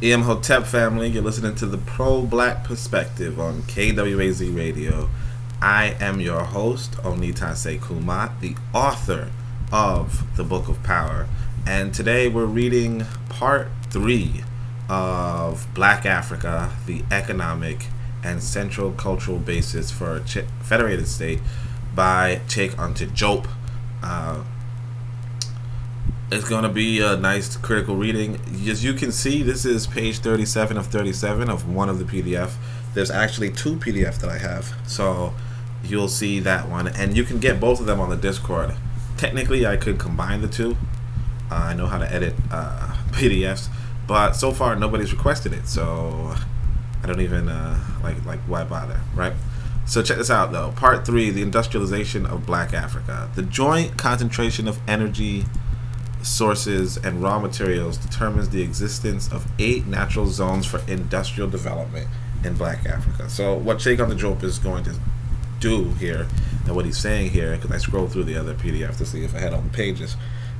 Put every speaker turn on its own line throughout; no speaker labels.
Hotep family, you're listening to the Pro-Black Perspective on KWAZ Radio. I am your host, Onitaset Kumat, the author of the Book of Power. And today we're reading part 3 of Black Africa, the Economic and Central Cultural Basis for a Federated State by Cheikh A. Diop. It's going to be a nice critical reading. As you can see, this is page 37 of 37 of one of the PDF. There's actually 2 PDF that I have, so you'll see that one. And you can get both of them on the Discord. Technically, I could combine the two. I know how to edit PDFs, but so far nobody's requested it, so I don't even like why bother, right? So check this out, though. Part 3, the industrialization of Black Africa. The joint concentration of energy sources and raw materials determines the existence of 8 natural zones for industrial development in Black Africa. So what Cheikh A. Diop is going to do here, and what he's saying here, because I scrolled through the other PDF to see if I had all the pages,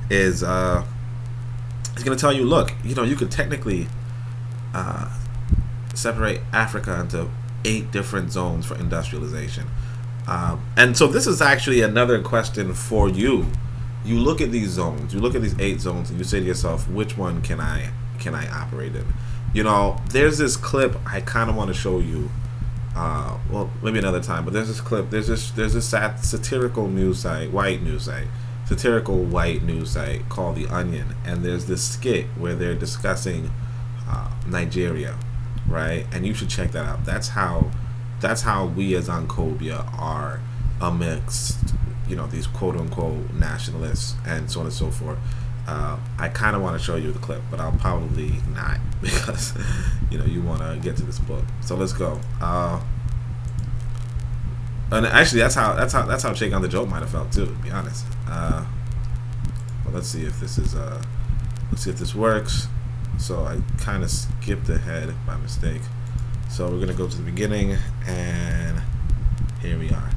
is he's going to tell you, look, you could technically separate Africa into 8 different zones for industrialization. And so this is actually another question for you. You look at these zones, you look at these 8 zones, and you say to yourself, which one can I operate in? There's this clip I kind of want to show you. Well, maybe another time. But there's this clip. There's this satirical news site, satirical white news site called The Onion, and there's this skit where they're discussing Nigeria, right? And you should check that out. That's how we as Ancobia are amidst these quote-unquote nationalists and so on and so forth. I kind of want to show you the clip, but I'll probably not, because you want to get to this book. So let's go. And actually, that's how Cheikh A. Diop might have felt too, to be honest. Well, let's see if this works. So I kind of skipped ahead by mistake. So we're gonna go to the beginning, and here we are.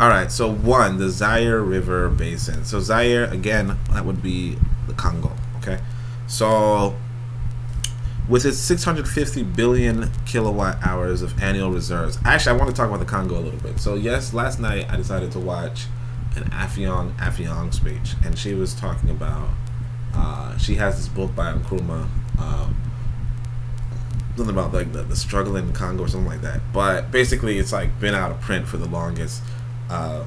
Alright, so 1, the Zaire River Basin. So Zaire, again, that would be the Congo, okay? So with its 650 billion kilowatt hours of annual reserves. Actually, I want to talk about the Congo a little bit. So yes, last night I decided to watch an Affiong speech, and she was talking about, she has this book by Nkrumah, something about like the struggle in Congo or something like that. But basically it's like been out of print for the longest. I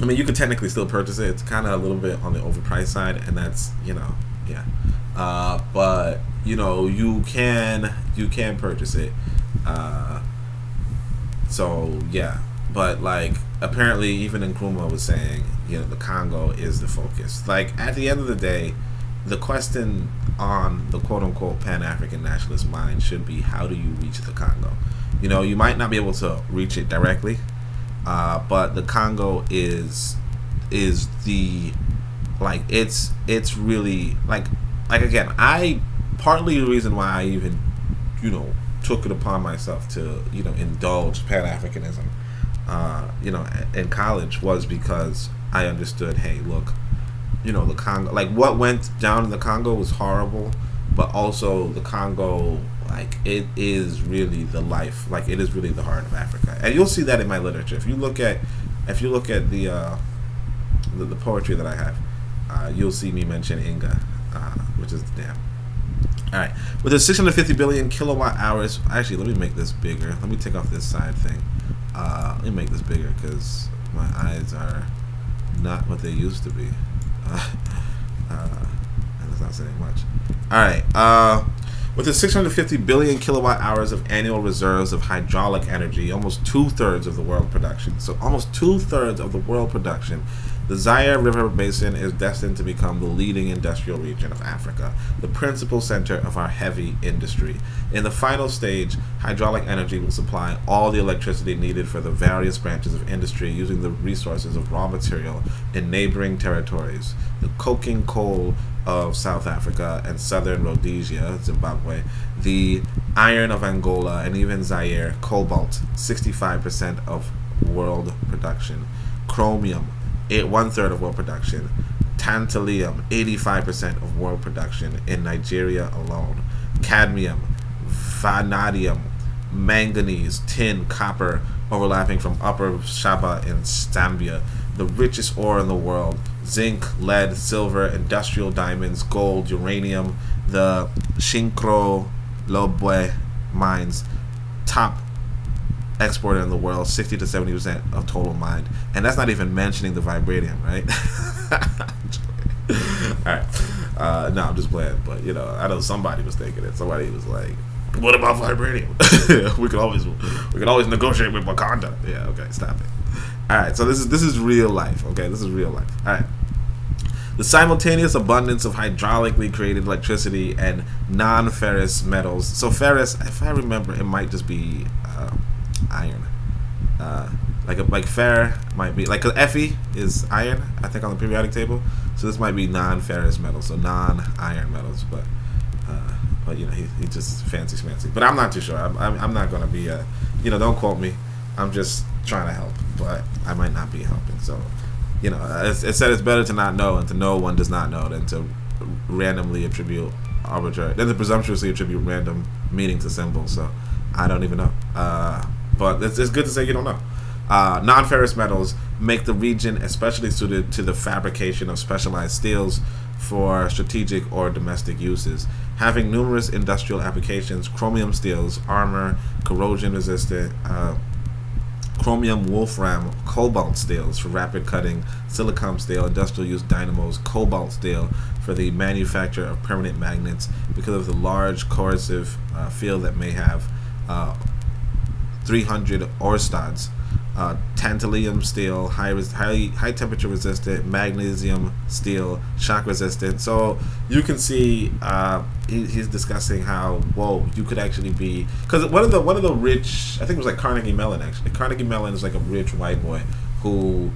mean, you can technically still purchase it. It's kind of a little bit on the overpriced side, and that's yeah. But you can purchase it. So yeah. But like apparently even Nkrumah was saying, the Congo is the focus. Like at the end of the day, the question on the quote unquote Pan-African nationalist mind should be, how do you reach the Congo? You might not be able to reach it directly. But the Congo is the it's really like again, I partly the reason why I even took it upon myself to indulge Pan-Africanism in college was because I understood, hey, look, the Congo, like what went down in the Congo was horrible, but also the Congo, like it is really the life, like it is really the heart of Africa, and you'll see that in my literature. If you look at the poetry that I have, you'll see me mention Inga, which is the dam. All right, with the 650 billion kilowatt hours. Actually, let me make this bigger. Let me take off this side thing. Let me make this bigger because my eyes are not what they used to be. And it's not saying much. All right. With the 650 billion kilowatt hours of annual reserves of hydraulic energy, almost 2/3 of the world production. So almost 2/3 of the world production. The Zaire River Basin is destined to become the leading industrial region of Africa, the principal center of our heavy industry. In the final stage, hydraulic energy will supply all the electricity needed for the various branches of industry using the resources of raw material in neighboring territories. The coking coal of South Africa and southern Rhodesia, Zimbabwe, the iron of Angola, and even Zaire, cobalt, 65% of world production, chromium, 1/3 of world production, tantalum, 85% of world production in Nigeria alone, cadmium, vanadium, manganese, tin, copper, overlapping from Upper Shaba in Zambia, the richest ore in the world, zinc, lead, silver, industrial diamonds, gold, uranium, the Shinkro Lobwe mines, top exporter in the world, 60 to 70% of total mined. And that's not even mentioning the vibranium, right? Alright. No, I'm just playing, but I know somebody was thinking it. Somebody was like, what about vibranium? we could always negotiate with Wakanda. Yeah, okay, stop it. Alright, so this is real life, okay? This is real life. Alright. The simultaneous abundance of hydraulically created electricity and non-ferrous metals. So ferrous, if I remember, it might just be iron. Like fer might be like Fe is iron, I think, on the periodic table. So this might be non-ferrous metals, so non-iron metals. But he just fancy schmancy. But I'm not too sure. I'm not gonna be don't quote me. I'm just trying to help, but I might not be helping. So it said it's better to not know, and to know one does not know, than to randomly attribute arbitrary, than to presumptuously attribute random meaning to symbols. So I don't even know. But it's good to say you don't know. Non-ferrous metals make the region especially suited to the fabrication of specialized steels for strategic or domestic uses, having numerous industrial applications: chromium steels, armor, corrosion-resistant, chromium wolfram, cobalt steels for rapid cutting, silicon steel, industrial use dynamos, cobalt steel for the manufacture of permanent magnets because of the large corrosive field that may have 300 oersteds, tantalum steel, high temperature resistant, magnesium steel, shock resistant. So you can see he's discussing how you could actually be, because one of the rich, I think it was like Carnegie Mellon actually. Carnegie Mellon is like a rich white boy who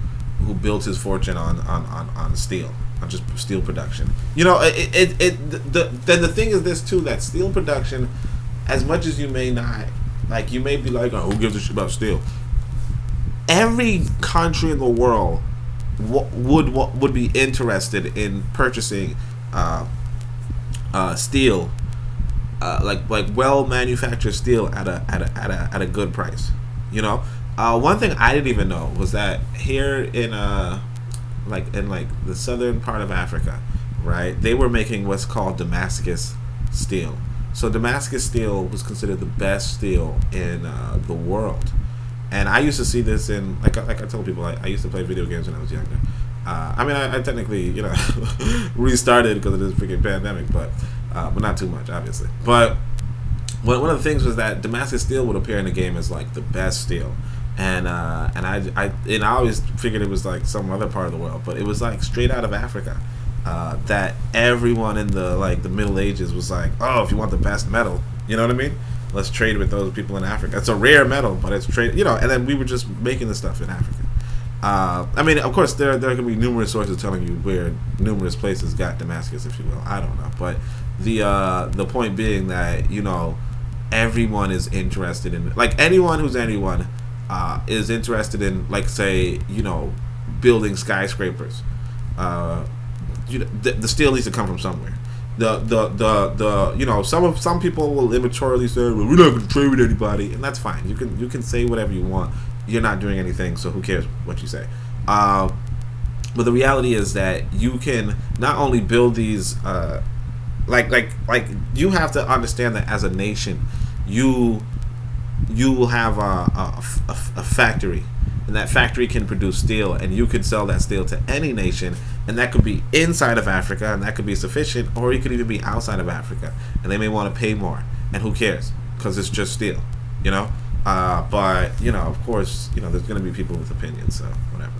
built his fortune on steel, on just steel production. The thing is this too, that steel production, as much as you may not like, you may be like, oh, who gives a shit about steel? Every country in the world would be interested in purchasing steel, like well manufactured steel at a good price. One thing I didn't even know was that here in the southern part of Africa, right, they were making what's called Damascus steel. So Damascus steel was considered the best steel in the world. And I used to see this in, like I told people, I used to play video games when I was younger. I technically, restarted because of this freaking pandemic, but not too much, obviously. But one of the things was that Damascus steel would appear in the game as like the best steel, and I always figured it was like some other part of the world, but it was like straight out of Africa. That everyone in the Middle Ages was like, oh, if you want the best metal, you know what I mean? Let's trade with those people in Africa. It's a rare metal, but it's trade, and then we were just making the stuff in Africa. Of course, there can be numerous sources telling you where numerous places got Damascus, if you will. I don't know, but the point being that everyone is interested in, like, anyone who's anyone is interested in, like, say, building skyscrapers. The steel needs to come from somewhere. Some people will immaturely say, well, we're not going to trade with anybody, and that's fine. You can say whatever you want. You're not doing anything, so who cares what you say? But the reality is that you can not only build these, like you have to understand that as a nation, you will have a factory, and that factory can produce steel, and you could sell that steel to any nation, and that could be inside of Africa, and that could be sufficient, or it could even be outside of Africa, and they may want to pay more, and who cares, because it's just steel, but of course, there's going to be people with opinions, so whatever.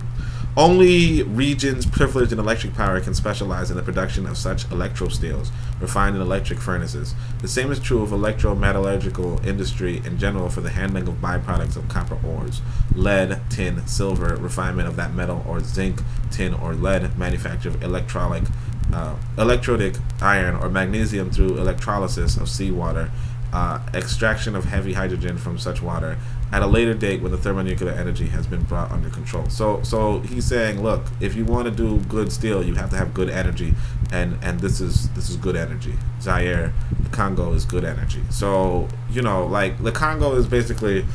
Only regions privileged in electric power can specialize in the production of such electrosteels refined in electric furnaces. The same is true of electrometallurgical industry in general for the handling of byproducts of copper ores, lead, tin, silver, refinement of that metal, or zinc, tin, or lead, manufacture of electrolytic iron, or magnesium through electrolysis of seawater, extraction of heavy hydrogen from such water at a later date when the thermonuclear energy has been brought under control. So he's saying, look, if you want to do good steel, you have to have good energy, and this is good energy. Zaire, the Congo is good energy. So like the Congo is basically,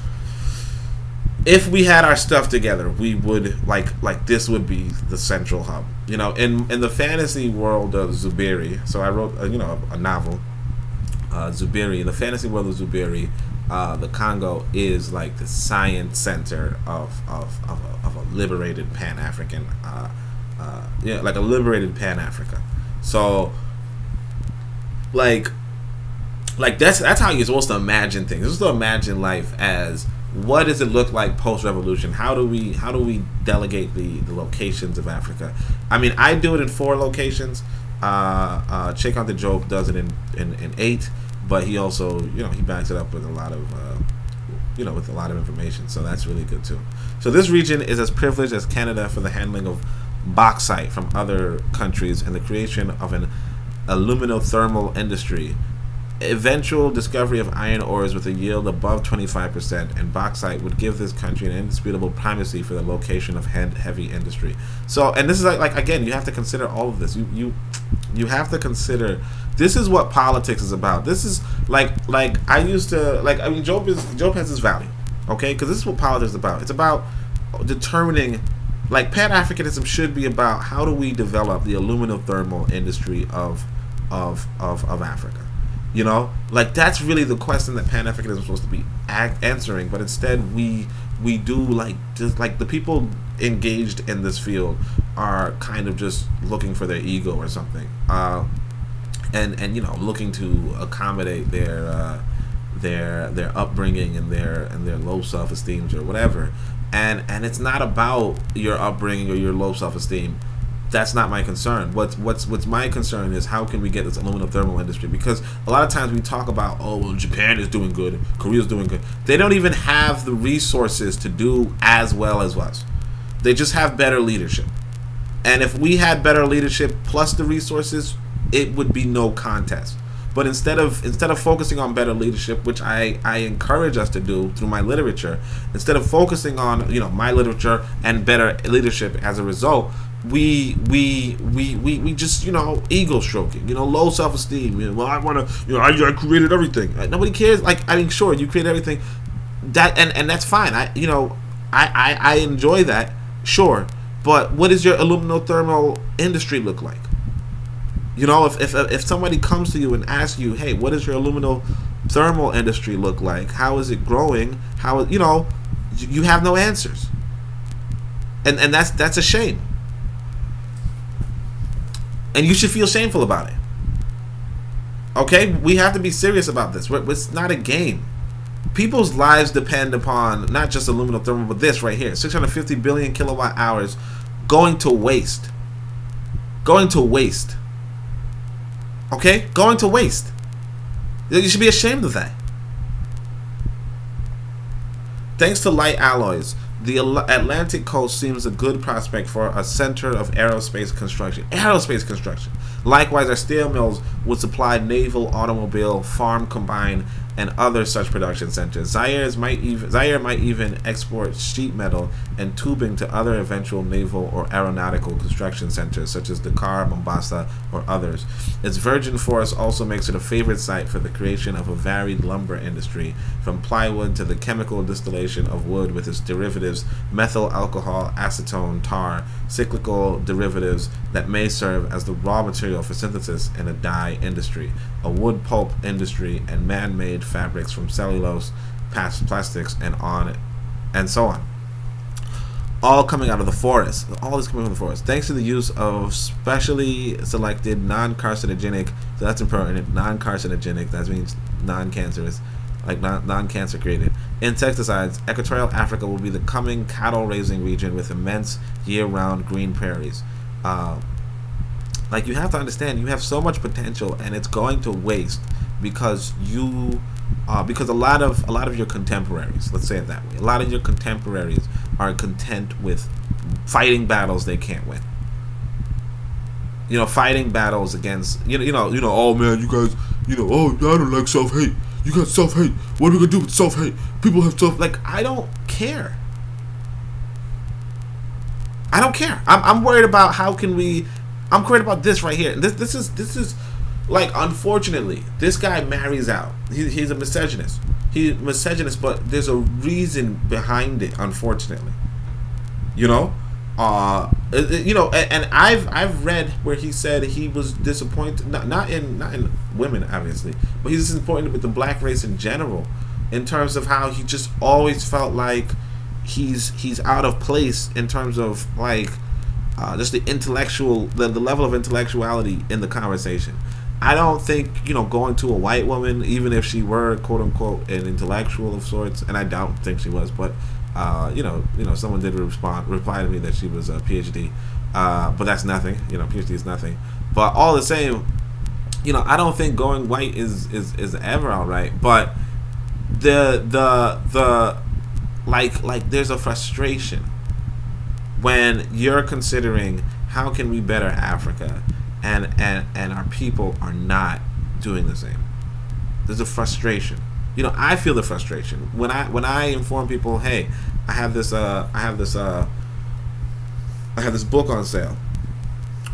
if we had our stuff together, we would like this would be the central hub. In the fantasy world of Zubiri. So I wrote a novel, Zubiri. In the fantasy world of Zubiri, the Congo is like the science center of a liberated Pan-African, like a liberated Pan-Africa. So like that's how you're supposed to imagine things. You're supposed to imagine life as, what does it look like post-revolution? How do we delegate the locations of Africa? I mean, I do it in 4 locations. Cheikh A Diop does it in 8, but he also he backs it up with a lot of with a lot of information. So that's really good too. So this region is as privileged as Canada for the handling of bauxite from other countries and the creation of an aluminothermal industry. Eventual discovery of iron ores with a yield above 25% and bauxite would give this country an indisputable primacy for the location of heavy industry. So, and this is like again, you have to consider all of this. You have to consider, this is what politics is about. This is like I used to I mean, Diop has his value, okay? Because this is what politics is about. It's about determining, like, Pan-Africanism should be about how do we develop the aluminothermal industry of Africa. Like, that's really the question that Pan-Africanism is supposed to be answering, but instead we do just the people engaged in this field are kind of just looking for their ego or something, and looking to accommodate their upbringing and their low self-esteem or whatever, and it's not about your upbringing or your low self-esteem. That's not my concern. What's my concern is, how can we get this aluminum thermal industry? Because a lot of times we talk about, oh, well, Japan is doing good, Korea's doing good. They don't even have the resources to do as well as us. They just have better leadership. And if we had better leadership plus the resources, it would be no contest. But instead of focusing on better leadership, which I encourage us to do through my literature, instead of focusing on my literature and better leadership as a result, we just ego stroking, low self-esteem. Well, I want to, I created everything. Nobody cares. Like, I mean, sure, you create everything, that and that's fine. I enjoy that, sure. But what does your aluminothermal industry look like? If somebody comes to you and asks you, hey, what does your aluminothermal industry look like? How is it growing? You have no answers, and that's a shame. And you should feel shameful about it. Okay? We have to be serious about this. It's not a game. People's lives depend upon not just aluminothermal, but this right here. 650 billion kilowatt hours going to waste. Going to waste. Okay? Going to waste. You should be ashamed of that. Thanks to light alloys, the Atlantic coast seems a good prospect for a center of aerospace construction. Likewise, our steel mills would supply naval, automobile, farm combine, and other such production centers. Zaire might even export sheet metal and tubing to other eventual naval or aeronautical construction centers, such as Dakar, Mombasa, or others. Its virgin forest also makes it a favorite site for the creation of a varied lumber industry, from plywood to the chemical distillation of wood with its derivatives, methyl alcohol, acetone, tar, cyclical derivatives that may serve as the raw material for synthesis in a dye industry, a wood pulp industry, and man-made fabrics from cellulose, plastics, and so on. All coming out of the forest. All this coming from the forest. Thanks to the use of specially selected non-carcinogenic, so that's important, non-carcinogenic, that means non-cancerous, like non-cancer created, insecticides, Equatorial Africa will be the coming cattle-raising region with immense year-round green prairies. Like, you have to understand, you have so much potential, and it's going to waste because because a lot of your contemporaries, let's say it that way, a lot of your contemporaries are content with fighting battles they can't win. Fighting battles against, oh man, you guys, oh, I don't like self-hate. you got self-hate. What are we gonna do with self-hate? People have self. Like, I don't care. I don't care. I'm worried about how can we. I'm worried about this right here. This is like, unfortunately, this guy marries out. He's a misogynist. He's misogynist, but there's a reason behind it. Unfortunately, you know. And I've read where he said he was disappointed, not in women obviously, but he's disappointed with the black race in general, in terms of how he just always felt like he's out of place in terms of like just the level of intellectuality in the conversation. I don't think, going to a white woman, even if she were quote unquote an intellectual of sorts, and I don't think she was, but someone did reply to me that she was a PhD, but that's nothing. PhD is nothing. But all the same, I don't think going white is ever all right. But the like there's a frustration when you're considering how can we better Africa, and our people are not doing the same. There's a frustration. I feel the frustration when I inform people, hey, I have this book on sale,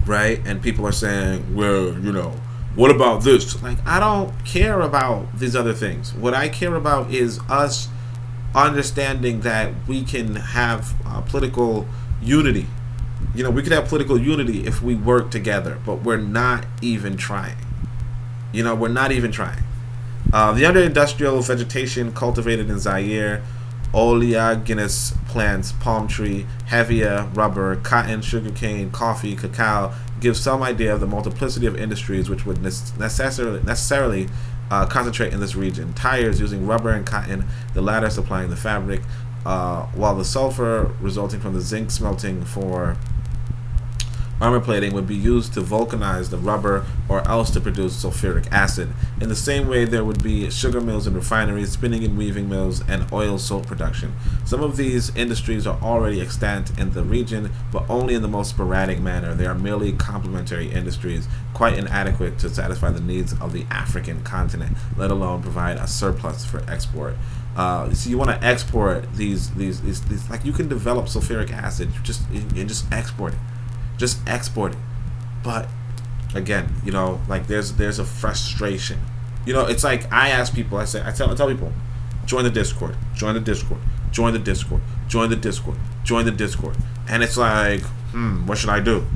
right? And people are saying, well, what about this? Like, I don't care about these other things. What I care about is us understanding that we can have political unity. We could have political unity if we work together, but we're not even trying. We're not even trying. The under-industrial vegetation cultivated in Zaire, oleaginous plants, palm tree, hevea, rubber, cotton, sugarcane, coffee, cacao, gives some idea of the multiplicity of industries which would necessarily concentrate in this region. Tires using rubber and cotton, the latter supplying the fabric, while the sulfur resulting from the zinc smelting for armor plating would be used to vulcanize the rubber or else to produce sulfuric acid. In the same way, there would be sugar mills and refineries, spinning and weaving mills, and oil soap production. Some of these industries are already extant in the region, but only in the most sporadic manner. They are merely complementary industries, quite inadequate to satisfy the needs of the African continent, let alone provide a surplus for export. So you want to export these like, you can develop sulfuric acid, you just export it. Just export it. But again, like there's a frustration. It's like I ask people, I tell people, join the Discord, join the Discord, join the Discord, join the Discord, join the Discord. And it's like, what should I do?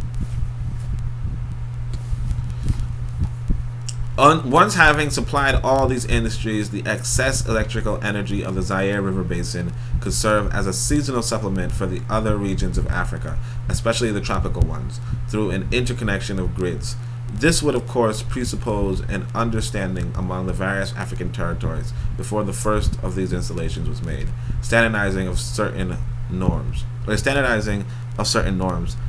Once having supplied all these industries, the excess electrical energy of the Zaire River Basin could serve as a seasonal supplement for the other regions of Africa, especially the tropical ones, through an interconnection of grids. This would, of course, presuppose an understanding among the various African territories before the first of these installations was made, standardizing of certain norms,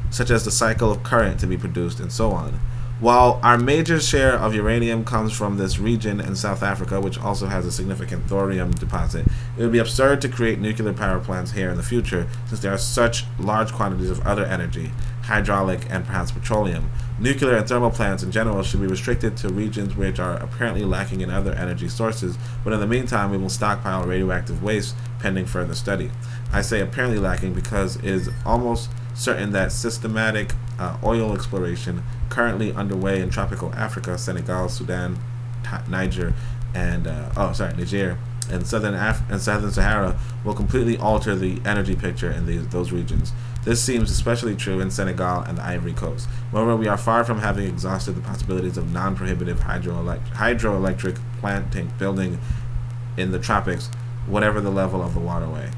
such as the cycle of current to be produced and so on. While our major share of uranium comes from this region in South Africa, which also has a significant thorium deposit, it would be absurd to create nuclear power plants here in the future, since there are such large quantities of other energy, hydraulic and perhaps petroleum. Nuclear and thermal plants in general should be restricted to regions which are apparently lacking in other energy sources, but in the meantime we will stockpile radioactive waste pending further study. I say apparently lacking because it is almost certain that systematic oil exploration currently underway in tropical Africa, Senegal, Sudan, Niger, and Niger, and southern Sahara will completely alter the energy picture in those regions. This seems especially true in Senegal and the Ivory Coast. Moreover, we are far from having exhausted the possibilities of non-prohibitive hydroelectric plant building in the tropics, whatever the level of the waterway.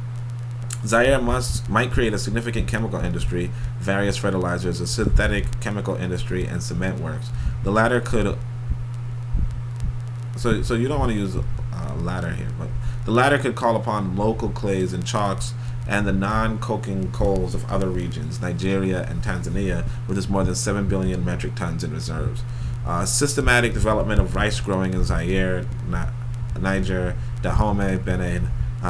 Zaire might create a significant chemical industry, various fertilizers, a synthetic chemical industry, and cement works. The latter could... So you don't want to use ladder here, but the latter could call upon local clays and chalks and the non-coking coals of other regions, Nigeria and Tanzania, with its more than 7 billion metric tons in reserves. Systematic development of rice growing in Zaire, Niger, Dahomey, Benin,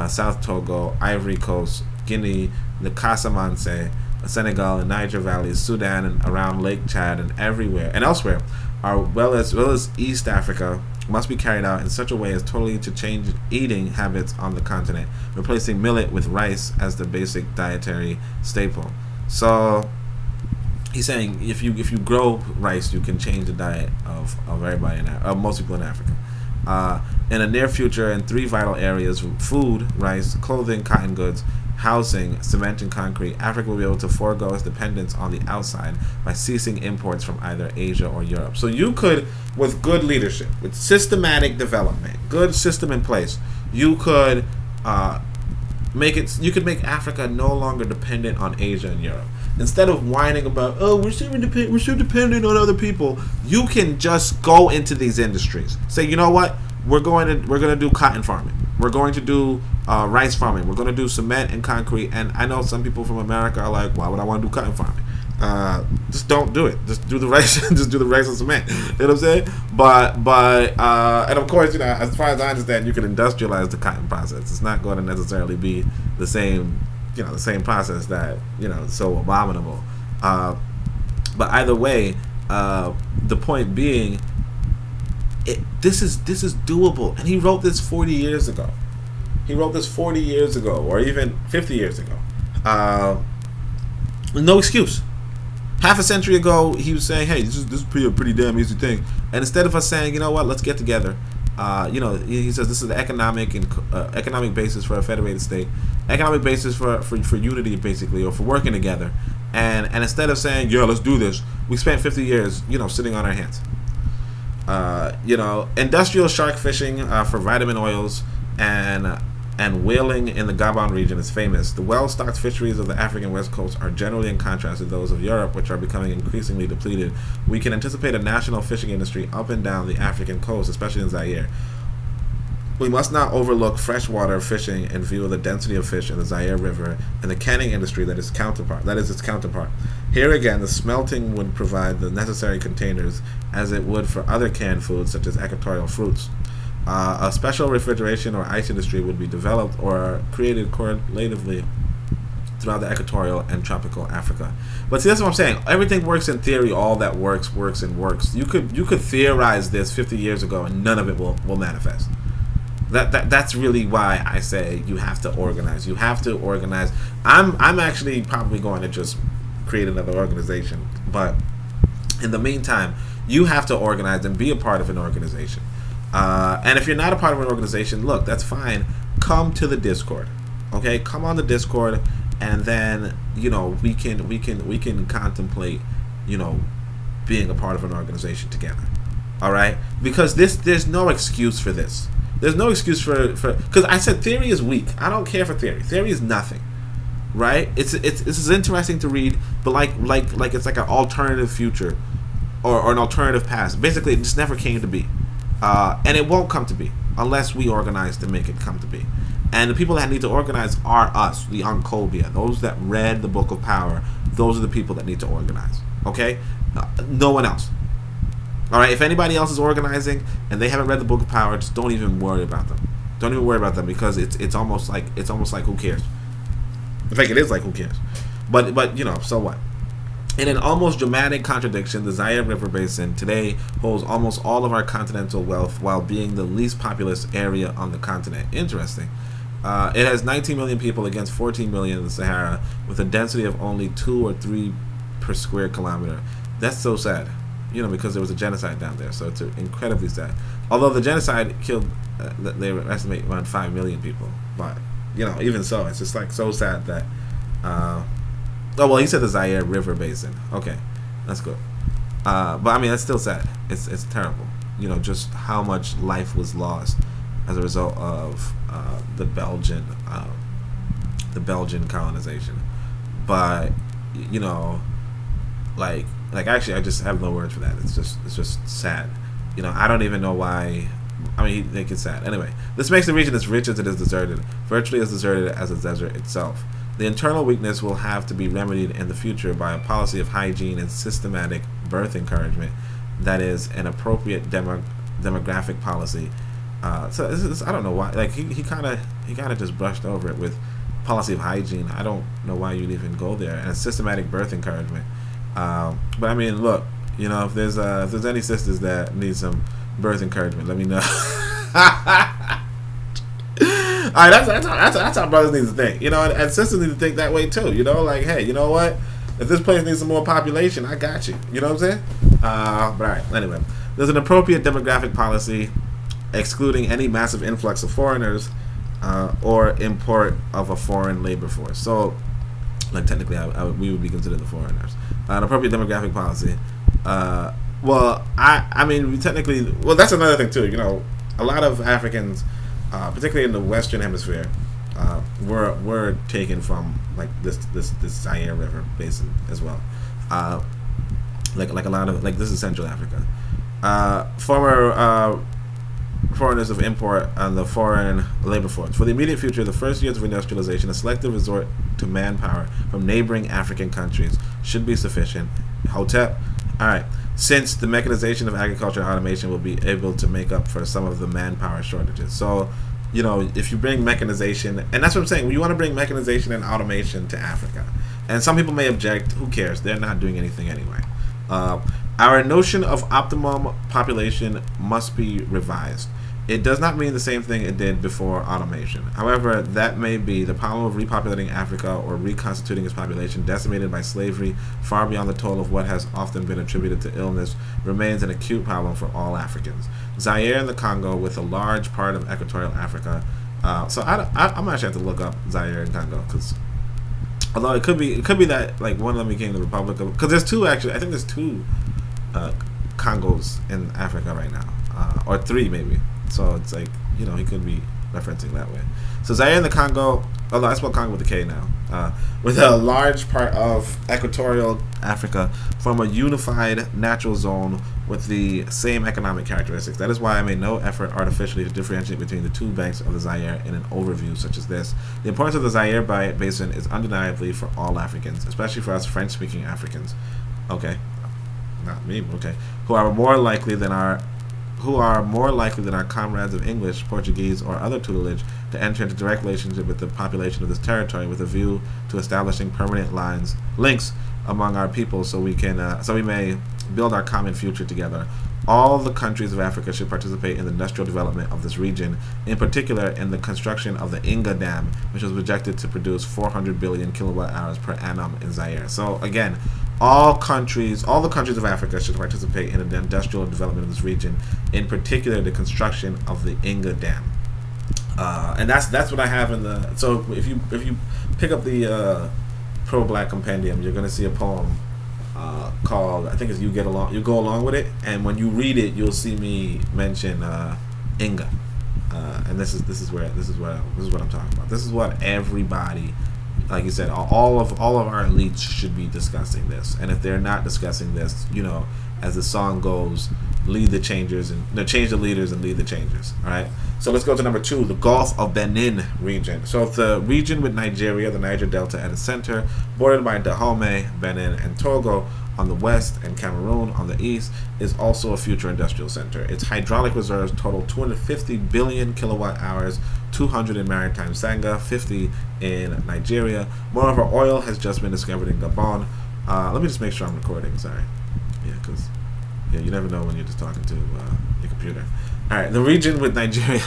South Togo, Ivory Coast, Guinea, the Casamance, Senegal and Niger valleys, Sudan and around Lake Chad and everywhere and elsewhere, as well as East Africa, must be carried out in such a way as totally to change eating habits on the continent, replacing millet with rice as the basic dietary staple. So he's saying if you grow rice, you can change the diet of everybody of most people in Africa. In the near future, in 3 vital areas: food, rice, clothing, cotton goods, housing, cement and concrete, Africa will be able to forego its dependence on the outside by ceasing imports from either Asia or Europe. So you could, with good leadership, with systematic development, good system in place, you could make Africa no longer dependent on Asia and Europe. Instead of whining about, oh, we're so dependent on other people, you can just go into these industries. Say, you know what? We're going to do cotton farming. We're going to do rice farming. We're going to do cement and concrete. And I know some people from America are like, why would I want to do cotton farming? Just don't do it. Just do the rice. Just do the rice and cement. You know what I'm saying? But and of course, as far as I understand, you can industrialize the cotton process. It's not going to necessarily be the same, the same process that so abominable. But either way, the point being, this is doable. And he wrote this 40 years ago. Or even 50 years ago. No excuse. Half a century ago, he was saying, "Hey, this is a pretty damn easy thing." And instead of us saying, "You know what? Let's get together," he says this is the economic basis for a federated state, economic basis for unity, basically, or for working together. And instead of saying, "Yeah, let's do this," we spent 50 years, sitting on our hands. Industrial shark fishing for vitamin oils and whaling in the Gabon region is famous. The well-stocked fisheries of the African West Coast are generally in contrast to those of Europe, which are becoming increasingly depleted. We can anticipate a national fishing industry up and down the African coast, especially in Zaire. We must not overlook freshwater fishing in view of the density of fish in the Zaire River and the canning industry that is its counterpart. Here again, the smelting would provide the necessary containers as it would for other canned foods such as equatorial fruits. A special refrigeration or ice industry would be developed or created correlatively throughout the equatorial and tropical Africa. But see, that's what I'm saying. Everything works in theory. All that works. You could theorize this 50 years ago, and none of it will manifest. That's really why I say you have to organize. You have to organize. I'm actually probably going to just create another organization, but in the meantime, you have to organize and be a part of an organization. And if you're not a part of an organization, look, that's fine. Come to the Discord, okay? Come on the Discord, and then we can contemplate, being a part of an organization together. All right? Because there's no excuse for this. There's no excuse for because I said theory is weak. I don't care for theory. Theory is nothing, right? This is interesting to read, but like it's like an alternative future, or an alternative past. Basically, it just never came to be. And it won't come to be unless we organize to make it come to be. And the people that need to organize are us, the Uncobia, those that read the Book of Power. Those are the people that need to organize. Okay, no one else. All right. If anybody else is organizing and they haven't read the Book of Power, just don't even worry about them. Don't even worry about them because it's almost like who cares. In fact, it is like who cares. But so what? In an almost dramatic contradiction, the Zaire River Basin today holds almost all of our continental wealth while being the least populous area on the continent. Interesting. It has 19 million people against 14 million in the Sahara, with a density of only 2 or 3 per square kilometer. That's so sad, because there was a genocide down there, so it's incredibly sad. Although the genocide killed, they estimate around 5 million people. But, even so, it's just like so sad that... Oh, well, he said the Zaire River Basin. Okay, that's good. But I mean, that's still sad. It's terrible. Just how much life was lost as a result of the Belgian colonization. But like actually, I just have no words for that. It's just sad. I don't even know why. I mean, I think it's sad. Anyway, this makes the region as rich as it is deserted, virtually as deserted as the desert itself. The internal weakness will have to be remedied in the future by a policy of hygiene and systematic birth encouragement that is an appropriate demographic policy. So I don't know why. Like he kind of just brushed over it with policy of hygiene. I don't know why you'd even go there. And systematic birth encouragement. But I mean, look, if there's any sisters that need some birth encouragement. Let me know. All right, that's how brothers need to think, and sisters need to think that way too, like, hey, you know what? If this place needs some more population, I got you. You know what I'm saying? But all right, anyway, there's an appropriate demographic policy excluding any massive influx of foreigners or import of a foreign labor force. So, like, technically, we would be considered the foreigners. An appropriate demographic policy. I mean, that's another thing too. A lot of Africans, particularly in the Western Hemisphere, were taken from like this Zaire River basin as well. Like a lot of this is Central Africa. Former foreigners of import on the foreign labor force. For the immediate future, the first years of industrialization, a selective resort to manpower from neighboring African countries should be sufficient. Hotep. All right. Since the mechanization of agriculture and automation will be able to make up for some of the manpower shortages. So, if you bring mechanization, and that's what I'm saying, you want to bring mechanization and automation to Africa. And some people may object, who cares? They're not doing anything anyway. Our notion of optimum population must be revised. It does not mean the same thing it did before automation. However, that may be the problem of repopulating Africa or reconstituting its population decimated by slavery far beyond the toll of what has often been attributed to illness remains an acute problem for all Africans. Zaire and the Congo, with a large part of equatorial Africa. So I'm actually have to look up Zaire and Congo, because although it could be that like one of them became the Republic of, because there's two actually. I think there's two Congos in Africa right now, or three maybe. So it's like, he could be referencing that way. So Zaire and the Congo, although I spell Congo with a K now, with a large part of equatorial Africa, form a unified natural zone with the same economic characteristics. That is why I made no effort artificially to differentiate between the two banks of the Zaire in an overview such as this. The importance of the Zaire basin is undeniably for all Africans, especially for us French-speaking Africans. Okay. Not me, okay. Who are more likely than our comrades of English, Portuguese, or other tutelage to enter into direct relationship with the population of this territory with a view to establishing permanent links among our people, so we may build our common future together. All the countries of Africa should participate in the industrial development of this region, in particular in the construction of the Inga Dam, which was projected to produce 400 billion kilowatt hours per annum in Zaire. So again, all the countries of Africa should participate in the industrial development of this region, in particular the construction of the Inga Dam. And that's what I have in the. So if you pick up the pro-black compendium, you're going to see a poem called, I think it's You Go Along With It, and when you read it, you'll see me mention Inga, and this is what I'm talking about. This is what everybody, like you said, all of our elites should be discussing this. And if they're not discussing this, as the song goes, lead the changers and change the leaders and lead the changers. All right. So let's go to number 2, the Gulf of Benin region. So the region with Nigeria, the Niger Delta at its center, bordered by Dahomey, Benin, and Togo on the west and Cameroon on the east, is also a future industrial center. Its hydraulic reserves total 250 billion kilowatt hours, 200 in maritime Sanga, 50 in Nigeria. Moreover, oil has just been discovered in Gabon. Let me just make sure I'm recording. Sorry. Yeah, because you never know when you're just talking to your computer. All right, the region with Nigeria.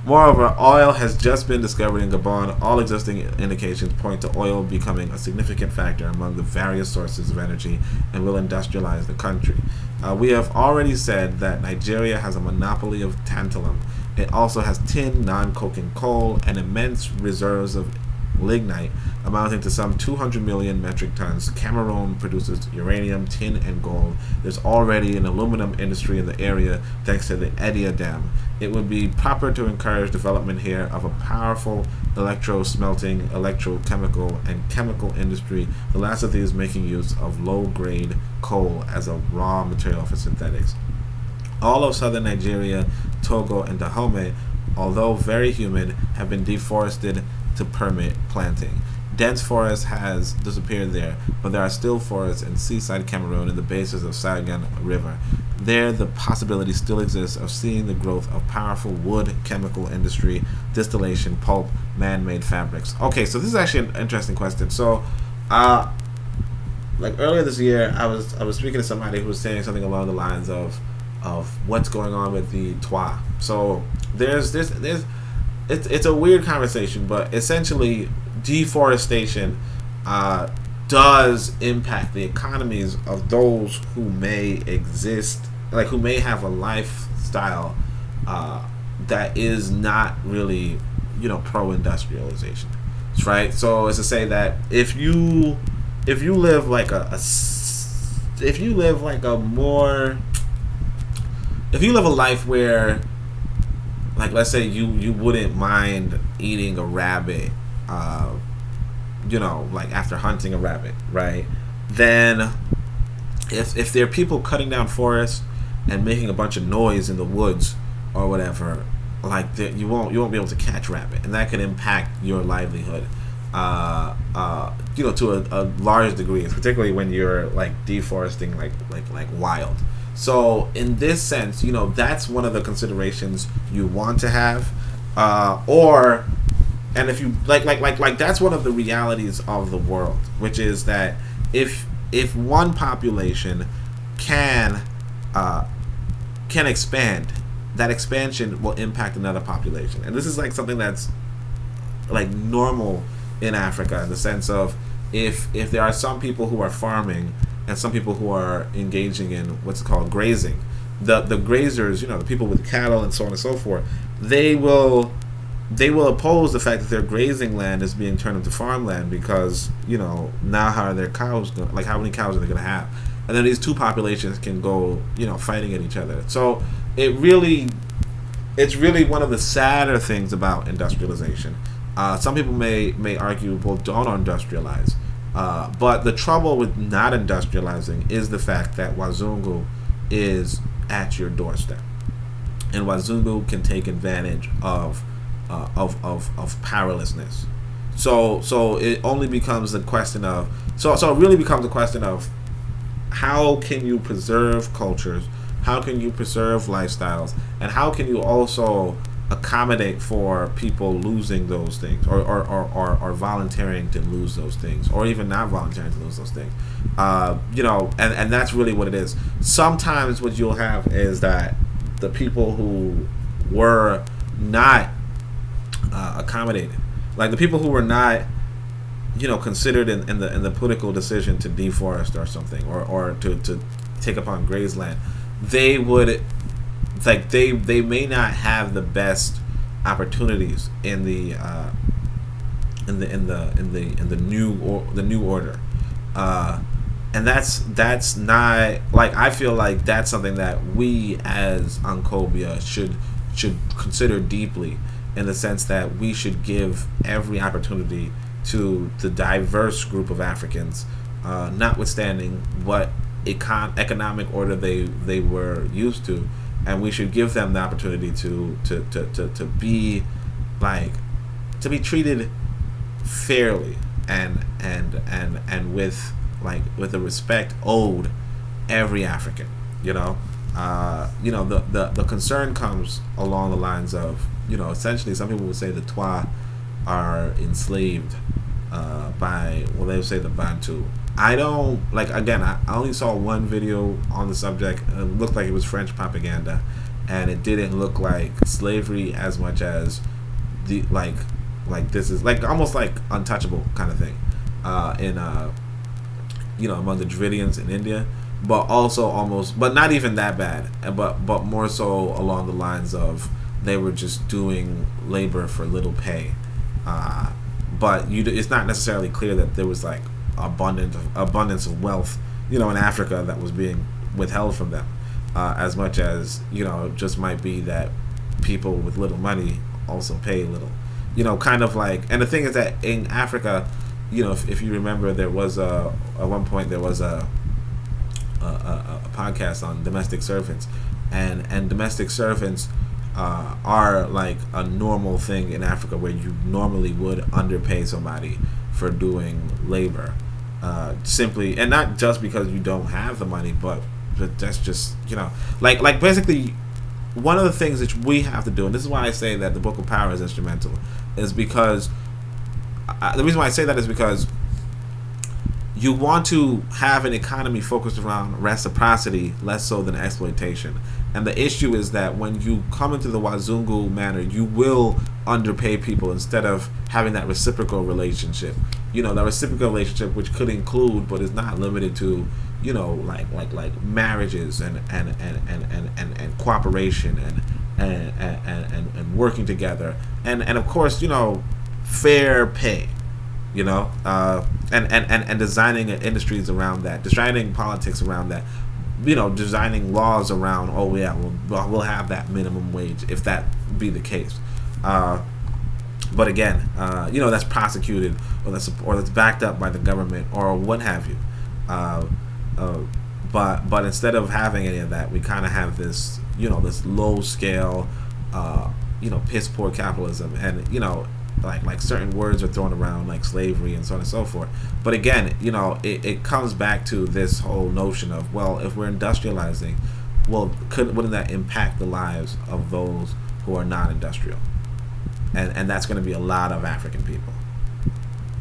Moreover, oil has just been discovered in Gabon. All existing indications point to oil becoming a significant factor among the various sources of energy and will industrialize the country. We have already said that Nigeria has a monopoly of tantalum. It also has tin, non-coking coal, and immense reserves of lignite amounting to some 200 million metric tons. Cameroon produces uranium, tin, and gold. There's already an aluminum industry in the area thanks to the Edia Dam. It would be proper to encourage development here of a powerful electro-smelting, electrochemical, and chemical industry, the last of these making use of low-grade coal as a raw material for synthetics. All of southern Nigeria, Togo, and Dahomey, although very humid, have been deforested to permit planting. Dense forest has disappeared there, but there are still forests in seaside Cameroon and the bases of Sagan River. There, the possibility still exists of seeing the growth of powerful wood, chemical industry, distillation, pulp, man-made fabrics. Okay, so this is actually an interesting question. So, like earlier this year, I was speaking to somebody who was saying something along the lines of, of what's going on with the Ptah. So it's a weird conversation, but essentially deforestation does impact the economies of those who may exist, like who may have a lifestyle that is not really, pro-industrialization, right? So it's to say that if you live like if you live a life where, like, let's say you wouldn't mind eating a rabbit, like after hunting a rabbit, right? Then if there are people cutting down forests and making a bunch of noise in the woods or whatever, like you won't be able to catch rabbit, and that can impact your livelihood, to a large degree, particularly when you're like deforesting like wild. So in this sense, that's one of the considerations you want to have, and if you like that's one of the realities of the world, which is that if one population can expand, that expansion will impact another population. And this is like something that's like normal in Africa, in the sense of if there are some people who are farming and some people who are engaging in what's called grazing, the grazers, the people with cattle and so on and so forth, they will oppose the fact that their grazing land is being turned into farmland, because now how are their cows going, like how many cows are they going to have? And then these two populations can go fighting at each other. So it's really one of the sadder things about industrialization. Some people may argue, well, don't industrialize, but the trouble with not industrializing is the fact that Wazungu is at your doorstep, and Wazungu can take advantage of powerlessness. So it only becomes a question of it really becomes a question of how can you preserve cultures, how can you preserve lifestyles, and how can you also accommodate for people losing those things, or volunteering to lose those things, or even not volunteering to lose those things. And that's really what it is. Sometimes what you'll have is that the people who were not accommodated, like the people who were not considered in the political decision to deforest or something, or to take upon grazed land, they would, like, they may not have the best opportunities in the new order, and that's not, like, I feel like that's something that we as Ankobia should consider deeply, in the sense that we should give every opportunity to the diverse group of Africans, notwithstanding what economic order they were used to, and we should give them the opportunity to be treated fairly and with the respect owed every African. The concern comes along the lines of, essentially some people would say the Twa are enslaved by, well, they would say the Bantu. I don't, again, I only saw one video on the subject, and it looked like it was French propaganda, and it didn't look like slavery as much as the this is almost like untouchable kind of thing in among the Dravidians in India, but also almost, but not even that bad, but more so along the lines of they were just doing labor for little pay, but it's not necessarily clear that there was abundance of wealth, in Africa that was being withheld from them, as much as it just might be that people with little money also pay little, kind of like. And the thing is that in Africa, if you remember, there was at one point there was a podcast on domestic servants, and domestic servants are like a normal thing in Africa, where you normally would underpay somebody for doing labor, simply, and not just because you don't have the money, but that's just basically one of the things that we have to do. And this is why I say that the Book of Power is instrumental, is because the reason why I say that is because you want to have an economy focused around reciprocity less so than exploitation. And the issue is that when you come into the Wazungu manner, you will underpay people instead of having that reciprocal relationship. That reciprocal relationship, which could include, but is not limited to, like marriages and cooperation and working together and of course, fair pay. And designing industries around that, designing politics around that, designing laws around, oh yeah, we'll have that minimum wage if that be the case. But again, that's prosecuted or that's backed up by the government or what have you. But instead of having any of that, we kind of have this, this low scale, piss poor capitalism, and like certain words are thrown around like slavery and so on and so forth. But again, it comes back to this whole notion of, well, if we're industrializing, well, wouldn't that impact the lives of those who are not industrial? And that's going to be a lot of African people.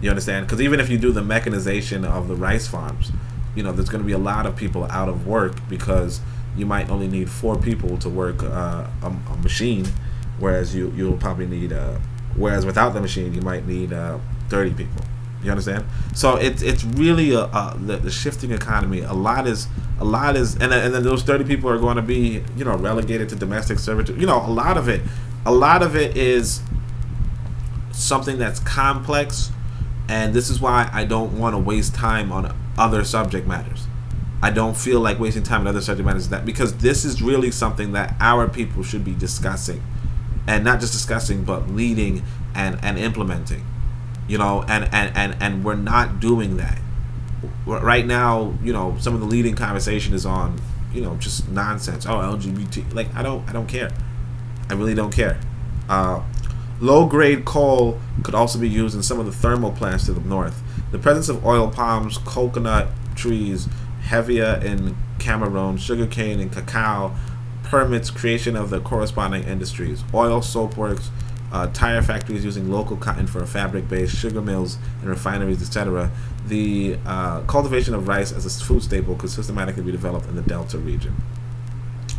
You understand? Because even if you do the mechanization of the rice farms, there's going to be a lot of people out of work because you might only need 4 people to work a machine, whereas you'll probably need whereas without the machine you might need 30 people. You understand? So it's really the shifting economy. A lot is, and then those 30 people are going to be relegated to domestic servitude. A lot of it is something that's complex, and this is why I don't want to waste time on other subject matters. I don't feel like wasting time on other subject matters because this is really something that our people should be discussing, and not just discussing but leading and implementing. And we're not doing that right now. Some of the leading conversation is on just nonsense. Oh, LGBT. Like I don't care. I really don't care. Low-grade coal could also be used in some of the thermal plants to the north. The presence of oil palms, coconut trees, hevea in Cameroon, sugarcane and cacao permits creation of the corresponding industries. Oil, soap works, tire factories using local cotton for a fabric base, sugar mills and refineries, etc. The cultivation of rice as a food staple could systematically be developed in the Delta region.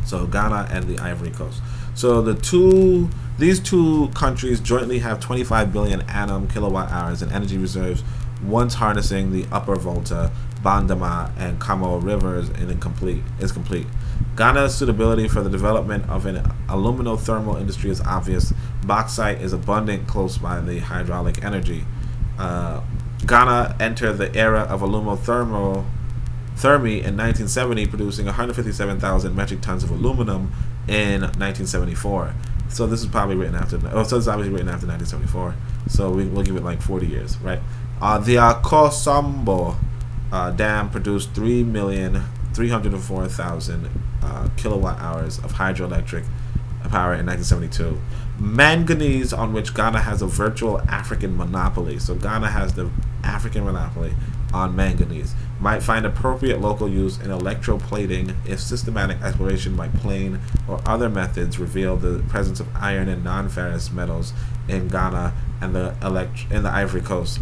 So Ghana and the Ivory Coast. So these two countries jointly have 25 billion annum kilowatt hours in energy reserves, once harnessing the Upper Volta, Bandama, and Kamo rivers is complete. Ghana's suitability for the development of an aluminothermal industry is obvious. Bauxite is abundant close by the hydraulic energy. Ghana entered the era of aluminothermy in 1970, producing 157,000 metric tons of aluminum in 1974. So this is probably written after. So this is obviously written after 1974. So we'll give it like 40 years, right? The Akosombo dam produced 3,304,000 kilowatt hours of hydroelectric power in 1972. Manganese, on which Ghana has a virtual African monopoly. So Ghana has the African monopoly on manganese. Might find appropriate local use in electroplating if systematic exploration by plane or other methods reveal the presence of iron and non-ferrous metals in Ghana and the Ivory Coast.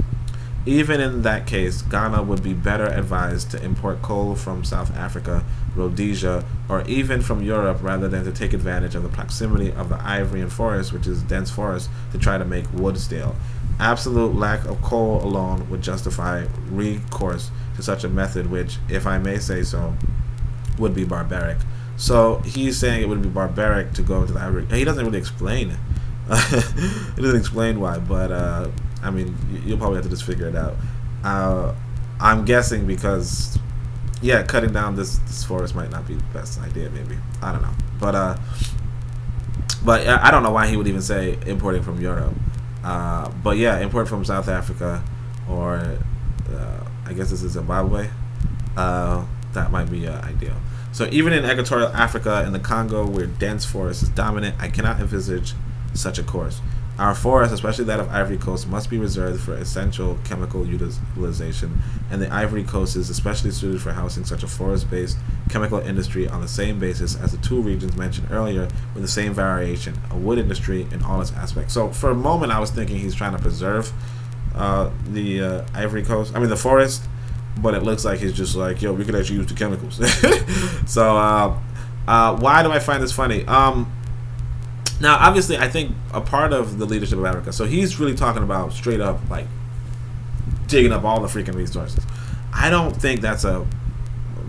Even in that case, Ghana would be better advised to import coal from South Africa, Rhodesia, or even from Europe rather than to take advantage of the proximity of the Ivorian forest, which is dense forest, to try to make wood steel. Absolute lack of coal alone would justify recourse to such a method, which, if I may say so, would be barbaric. So he's saying it would be barbaric to go to the Ivory. He doesn't really explain. He doesn't explain why, but I mean, you'll probably have to just figure it out. I'm guessing because, yeah, cutting down this forest might not be the best idea. Maybe, I don't know, but I don't know why he would even say importing from Europe. But yeah, import from South Africa, or I guess this is Zimbabwe. That might be ideal. So even in equatorial Africa and the Congo, where dense forest is dominant, I cannot envisage such a course. Our forests, especially that of Ivory Coast, must be reserved for essential chemical utilization, and the Ivory Coast is especially suited for housing such a forest-based chemical industry on the same basis as the two regions mentioned earlier, with the same variation, a wood industry in all its aspects. So for a moment I was thinking he's trying to preserve the Ivory Coast, the forest, but it looks like he's just like, yo, we could actually use the chemicals. So why do I find this funny? Now, obviously, I think a part of the leadership of Africa, so he's really talking about straight up, like, digging up all the freaking resources. I don't think that's a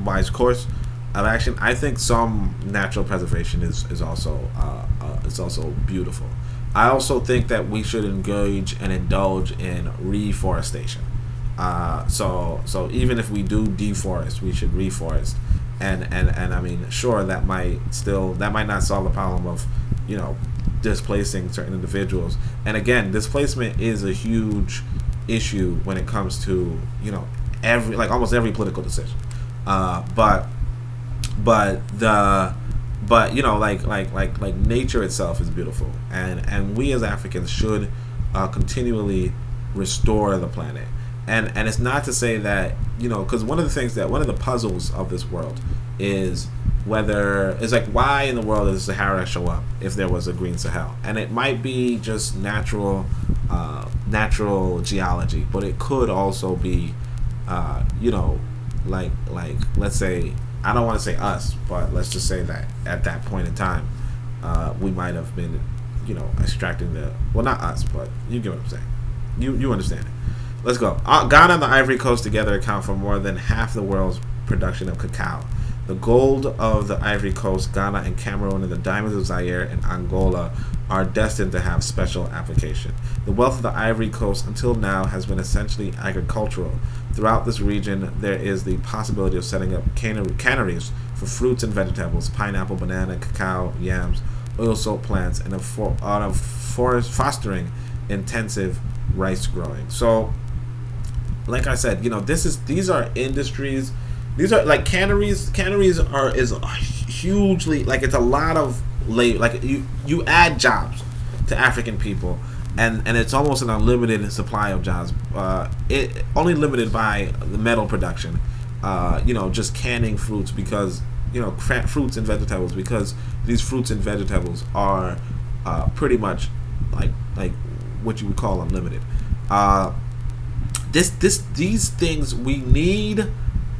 wise course of action. I think some natural preservation is also beautiful. I also think that we should engage and indulge in reforestation. So even if we do deforest, we should reforest. And I mean, sure, that might not solve the problem of, you know, displacing certain individuals. And again, displacement is a huge issue when it comes to, you know, almost every political decision. But you know, like nature itself is beautiful, and we as Africans should continually restore the planet. And it's not to say that, you know, because one of the puzzles of this world is why in the world does Sahara show up if there was a green Sahel? And it might be just natural geology, but it could also be, you know, like let's say, I don't want to say us, but let's just say that at that point in time, we might have been, you know, extracting not us, but you get what I'm saying. You understand it. Let's go. Ghana and the Ivory Coast together account for more than half the world's production of cacao. The gold of the Ivory Coast, Ghana, and Cameroon, and the diamonds of Zaire and Angola are destined to have special application. The wealth of the Ivory Coast until now has been essentially agricultural. Throughout this region, there is the possibility of setting up canneries for fruits and vegetables, pineapple, banana, cacao, yams, oil soap plants, and fostering intensive rice growing. So, like I said, you know, these are industries. These are like canneries. Canneries is hugely, like, it's a lot of labor. Like you add jobs to African people, and it's almost an unlimited supply of jobs. It only limited by the metal production. You know, just canning fruits because, you know, fruits and vegetables, because these fruits and vegetables are pretty much like what you would call unlimited. These things, we need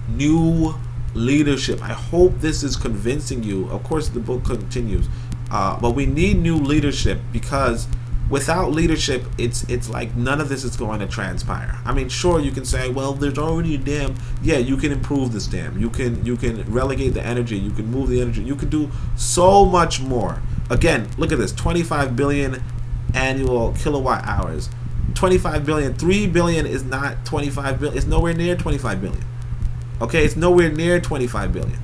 new leadership. I hope this is convincing you. Of course, the book continues, but we need new leadership, because without leadership, it's like none of this is going to transpire. I mean, sure, you can say, well, there's already a dam. Yeah, you can improve this dam. You can relegate the energy. You can move the energy. You can do so much more. Again, look at this: 25 billion annual kilowatt hours. 25 billion. 3 billion is not 25 billion. It's nowhere near 25 billion. Okay, it's nowhere near 25 billion.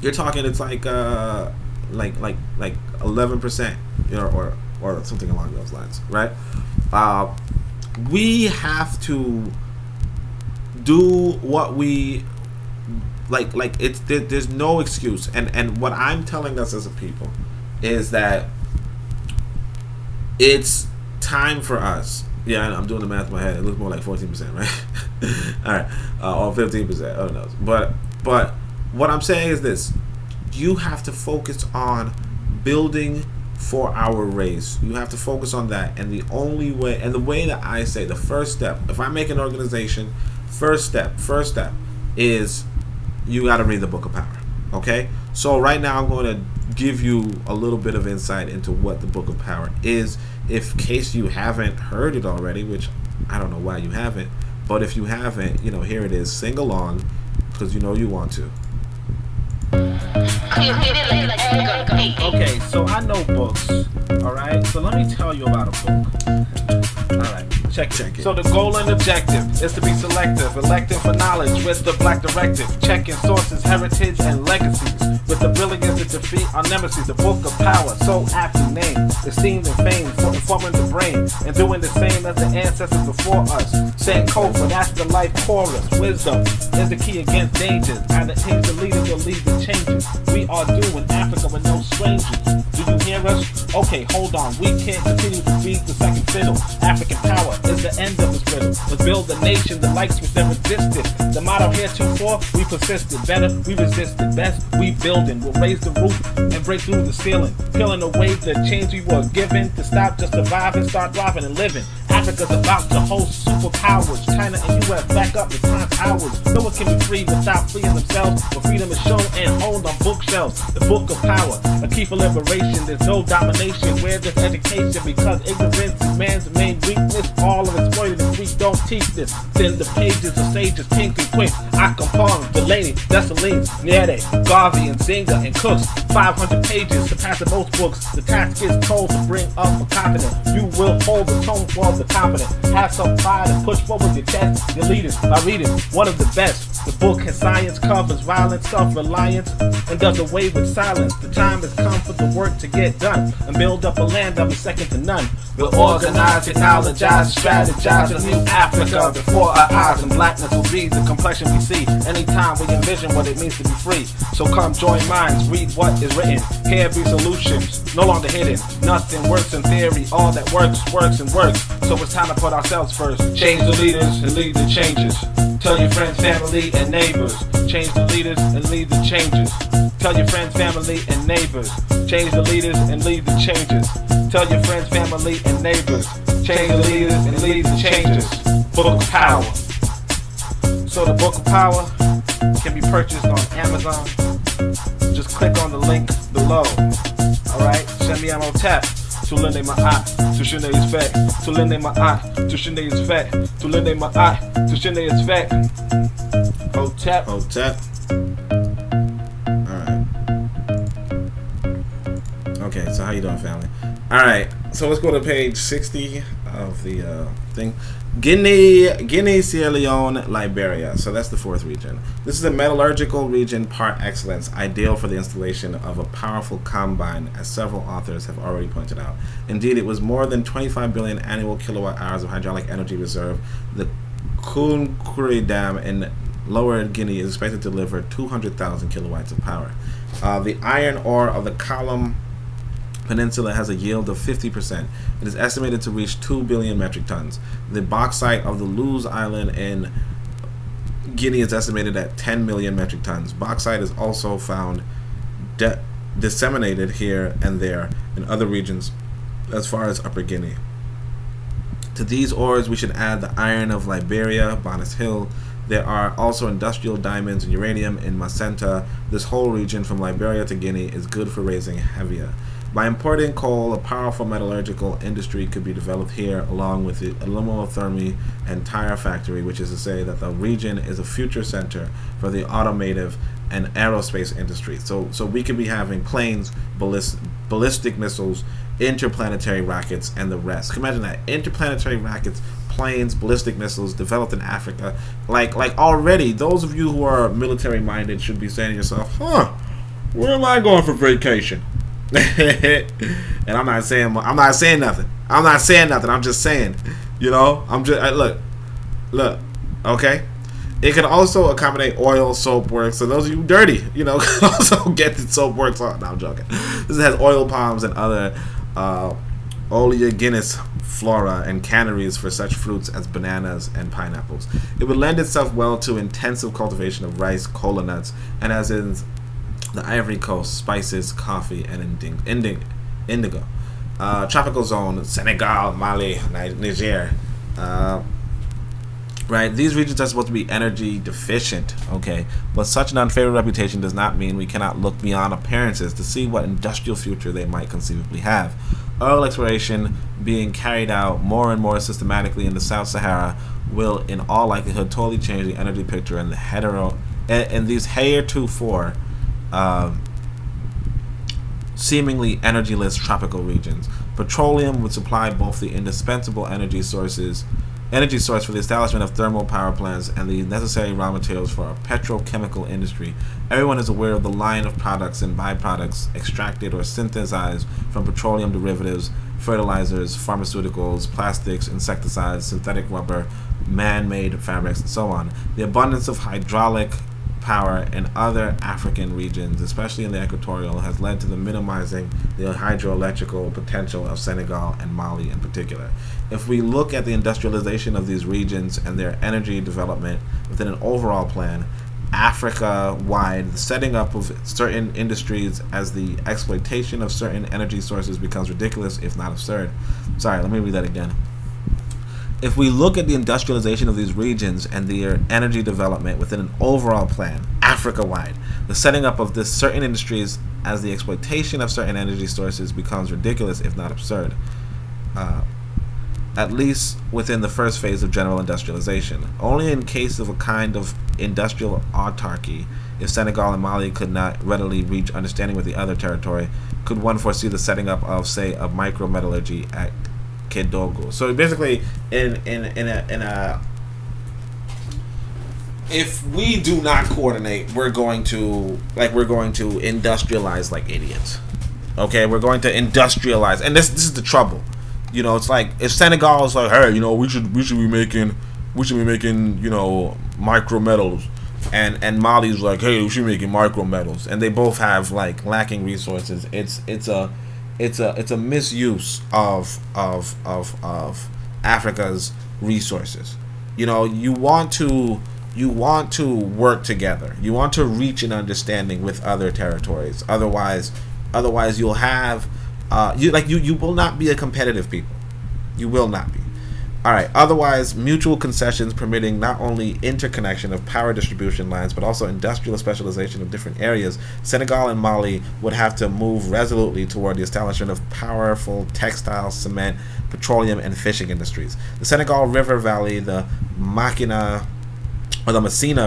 You're talking, it's like 11%, you know, or something along those lines, right? We have to do what we like. It's there's no excuse, and what I'm telling us as a people is that it's time for us. Yeah, I'm doing the math in my head. It looks more like 14%, right? All right, or 15%. Who knows? But what I'm saying is this: you have to focus on building for our race. You have to focus on that, and the only way, and the way that I say, the first step, if I make an organization, first step is you got to read the Book of Power. Okay, so right now I'm going to give you a little bit of insight into what the Book of Power is, if case you haven't heard it already, which I don't know why you haven't, but if you haven't, you know, here it is. Sing along, because you know you want to. Okay, so I know books, alright? So let me tell you about a book. Alright, check it. So the goal and objective is to be selective, elective for knowledge with the black directive, checking sources, heritage, and legacies, with the brilliance to defeat our nemesis. The Book of Power, so aptly named, esteemed and famed for informing the brain, and doing the same as the ancestors before us. Sankofa, that's the life chorus. Wisdom is the key against dangers, either change the leaders or lead the changes. We are doing Africa with no strangers. Do you hear us?
Okay, hold on, we can't continue to be the second fiddle. African power is the end of this riddle. Let's build a nation that likes which never existed. The motto heretofore, we persisted. Better, we resisted. Best, we building. We'll raise the roof and break through the ceiling, peeling away the chains we were given to stop just surviving, start thriving and living. Africa's about to host superpowers. China and US back up, the time's ours. No one can be free without freeing themselves, but freedom is shown and owned on bookshelves. The book of power, a key for liberation. There's no domination where there's education, because ignorance is man's main weakness. All are exploited if we don't teach this. Then the pages of sages, King and Queen, Akampong, Delaney, Dessalines, Nyere, Garvey, and Zinga, and Cooks. 500 pages to pass in most books. The task is told to bring up a confident. You will hold the tone for the confident. Have some pride and push forward your chest. Your leaders by reading one of the best. The book has science, covers violence, self-reliance, and does away with silence. The time has come for the work to get done and build up a land that is second to none. We'll organize, technologize, strategize a new Africa before our eyes, and blackness will be the complexion we see anytime we envision what it means to be free. So come join minds, read what is written. Here be solutions, no longer hidden. Nothing works in theory, all that works, works and works. So it's time to put ourselves first. Change the leaders and lead the changes. Tell your friends, family, and neighbors. Change the leaders and lead the changes. Tell your friends, family, and neighbors. Change the leaders and lead the changes. Tell your friends, family, and neighbors. Change the leaders and lead the changes. Book of Power. So the Book of Power can be purchased on Amazon. Just click on the link below. Alright, send me on tap. Tulende ma'a, tushinde is fat. Tulende ma'a, tushinde is fat. Tulende ma'a, tushinde is fat. Hotep.
Hotep. Alright. Okay, so how you doing, family? Alright, so let's go to page 60 of the thing. Guinea, Sierra Leone, Liberia. So that's the fourth region. This is a metallurgical region par excellence, ideal for the installation of a powerful combine, as several authors have already pointed out. Indeed, it was more than 25 billion annual kilowatt hours of hydraulic energy reserve. The Kunkuri Dam in Lower Guinea is expected to deliver 200,000 kilowatts of power. The iron ore of the Column Peninsula has a yield of 50%. It is estimated to reach 2 billion metric tons. The bauxite of the Luz Island in Guinea is estimated at 10 million metric tons. Bauxite is also found disseminated here and there in other regions as far as Upper Guinea. To these ores, we should add the iron of Liberia, Bonus Hill. There are also industrial diamonds and uranium in Macenta. This whole region from Liberia to Guinea is good for raising heavier. By importing coal, a powerful metallurgical industry could be developed here, along with the aluminothermy and tire factory, which is to say that the region is a future center for the automotive and aerospace industry. So we could be having planes, ballistic missiles, interplanetary rockets, and the rest. Can you imagine that? Interplanetary rockets, planes, ballistic missiles developed in Africa. Like already, those of you who are military minded should be saying to yourself, where am I going for vacation? And I'm not saying nothing. I'm just saying, look, okay. It can also accommodate oil, soap works. So those of you dirty, can also get the soap works on. No, I'm joking. This has oil palms and other oleaginous flora and canneries for such fruits as bananas and pineapples. It would lend itself well to intensive cultivation of rice, cola nuts, and as in the Ivory Coast, spices, coffee, and indigo. Tropical zone, Senegal, Mali, Niger. Right, these regions are supposed to be energy deficient, okay? But such an unfavorable reputation does not mean we cannot look beyond appearances to see what industrial future they might conceivably have. Oil exploration being carried out more and more systematically in the South Sahara will, in all likelihood, totally change the energy picture in these heretofore seemingly energyless tropical regions. Petroleum would supply both the indispensable energy source for the establishment of thermal power plants and the necessary raw materials for our petrochemical industry. Everyone is aware of the line of products and byproducts extracted or synthesized from petroleum derivatives, fertilizers, pharmaceuticals, plastics, insecticides, synthetic rubber, man-made fabrics, and so on. The abundance of hydraulic power in other African regions, especially in the equatorial, has led to the minimizing the hydroelectrical potential of Senegal and Mali in particular. If we look at the industrialization of these regions and their energy development within an overall plan, Africa-wide, the setting up of certain industries as the exploitation of certain energy sources becomes ridiculous, if not absurd. Sorry, let me read that again. If we look at the industrialization of these regions and their energy development within an overall plan, Africa-wide, the setting up of this certain industries as the exploitation of certain energy sources becomes ridiculous, if not absurd. At least within the first phase of general industrialization. Only in case of a kind of industrial autarky, if Senegal and Mali could not readily reach understanding with the other territory, could one foresee the setting up of, say, a micrometallurgy at Kedogo. So basically, in a if we do not coordinate, we're going to industrialize like idiots. Okay, we're going to industrialize, and this is the trouble. You know, it's like if Senegal is like, hey, you know, we should be making micro metals, and Mali's like, hey, we should be making micro metals, and they both have like lacking resources. It's a misuse of Africa's resources. You know, you want to work together. You want to reach an understanding with other territories. Otherwise you'll have you will not be a competitive people. You will not be. All right. Otherwise, mutual concessions permitting not only interconnection of power distribution lines, but also industrial specialization of different areas, Senegal and Mali would have to move resolutely toward the establishment of powerful textile, cement, petroleum, and fishing industries. The Senegal River Valley, the Messina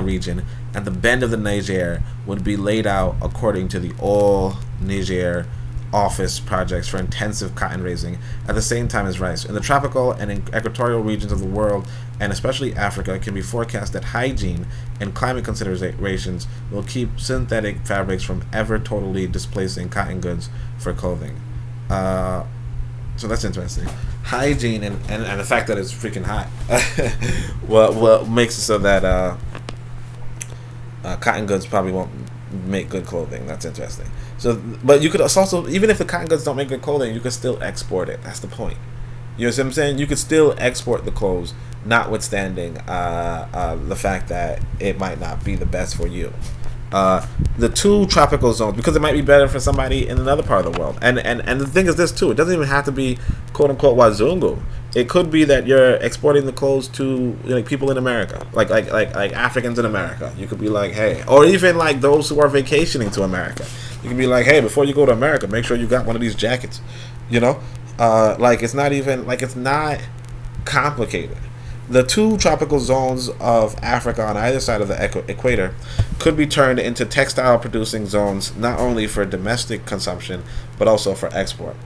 region, and the bend of the Niger would be laid out according to the All Niger office projects for intensive cotton raising at the same time as rice. In the tropical and equatorial regions of the world, and especially Africa, it can be forecast that hygiene and climate considerations will keep synthetic fabrics from ever totally displacing cotton goods for clothing. So that's interesting. Hygiene and the fact that it's freaking hot well makes it so that cotton goods probably won't make good clothing. That's interesting. So, but you could also, even if the cotton goods don't make good clothing, you could still export it. That's the point. You know what I'm saying? You could still export the clothes, notwithstanding the fact that it might not be the best for you. The two tropical zones, because it might be better for somebody in another part of the world. And the thing is this too, it doesn't even have to be quote unquote Wazungu. It could be that you're exporting the clothes to people in America, like Africans in America. You could be like, hey, or even like those who are vacationing to America. You can be like, hey, before you go to America, make sure you got one of these jackets. It's not complicated. The two tropical zones of Africa on either side of the equator could be turned into textile producing zones, not only for domestic consumption, but also for export.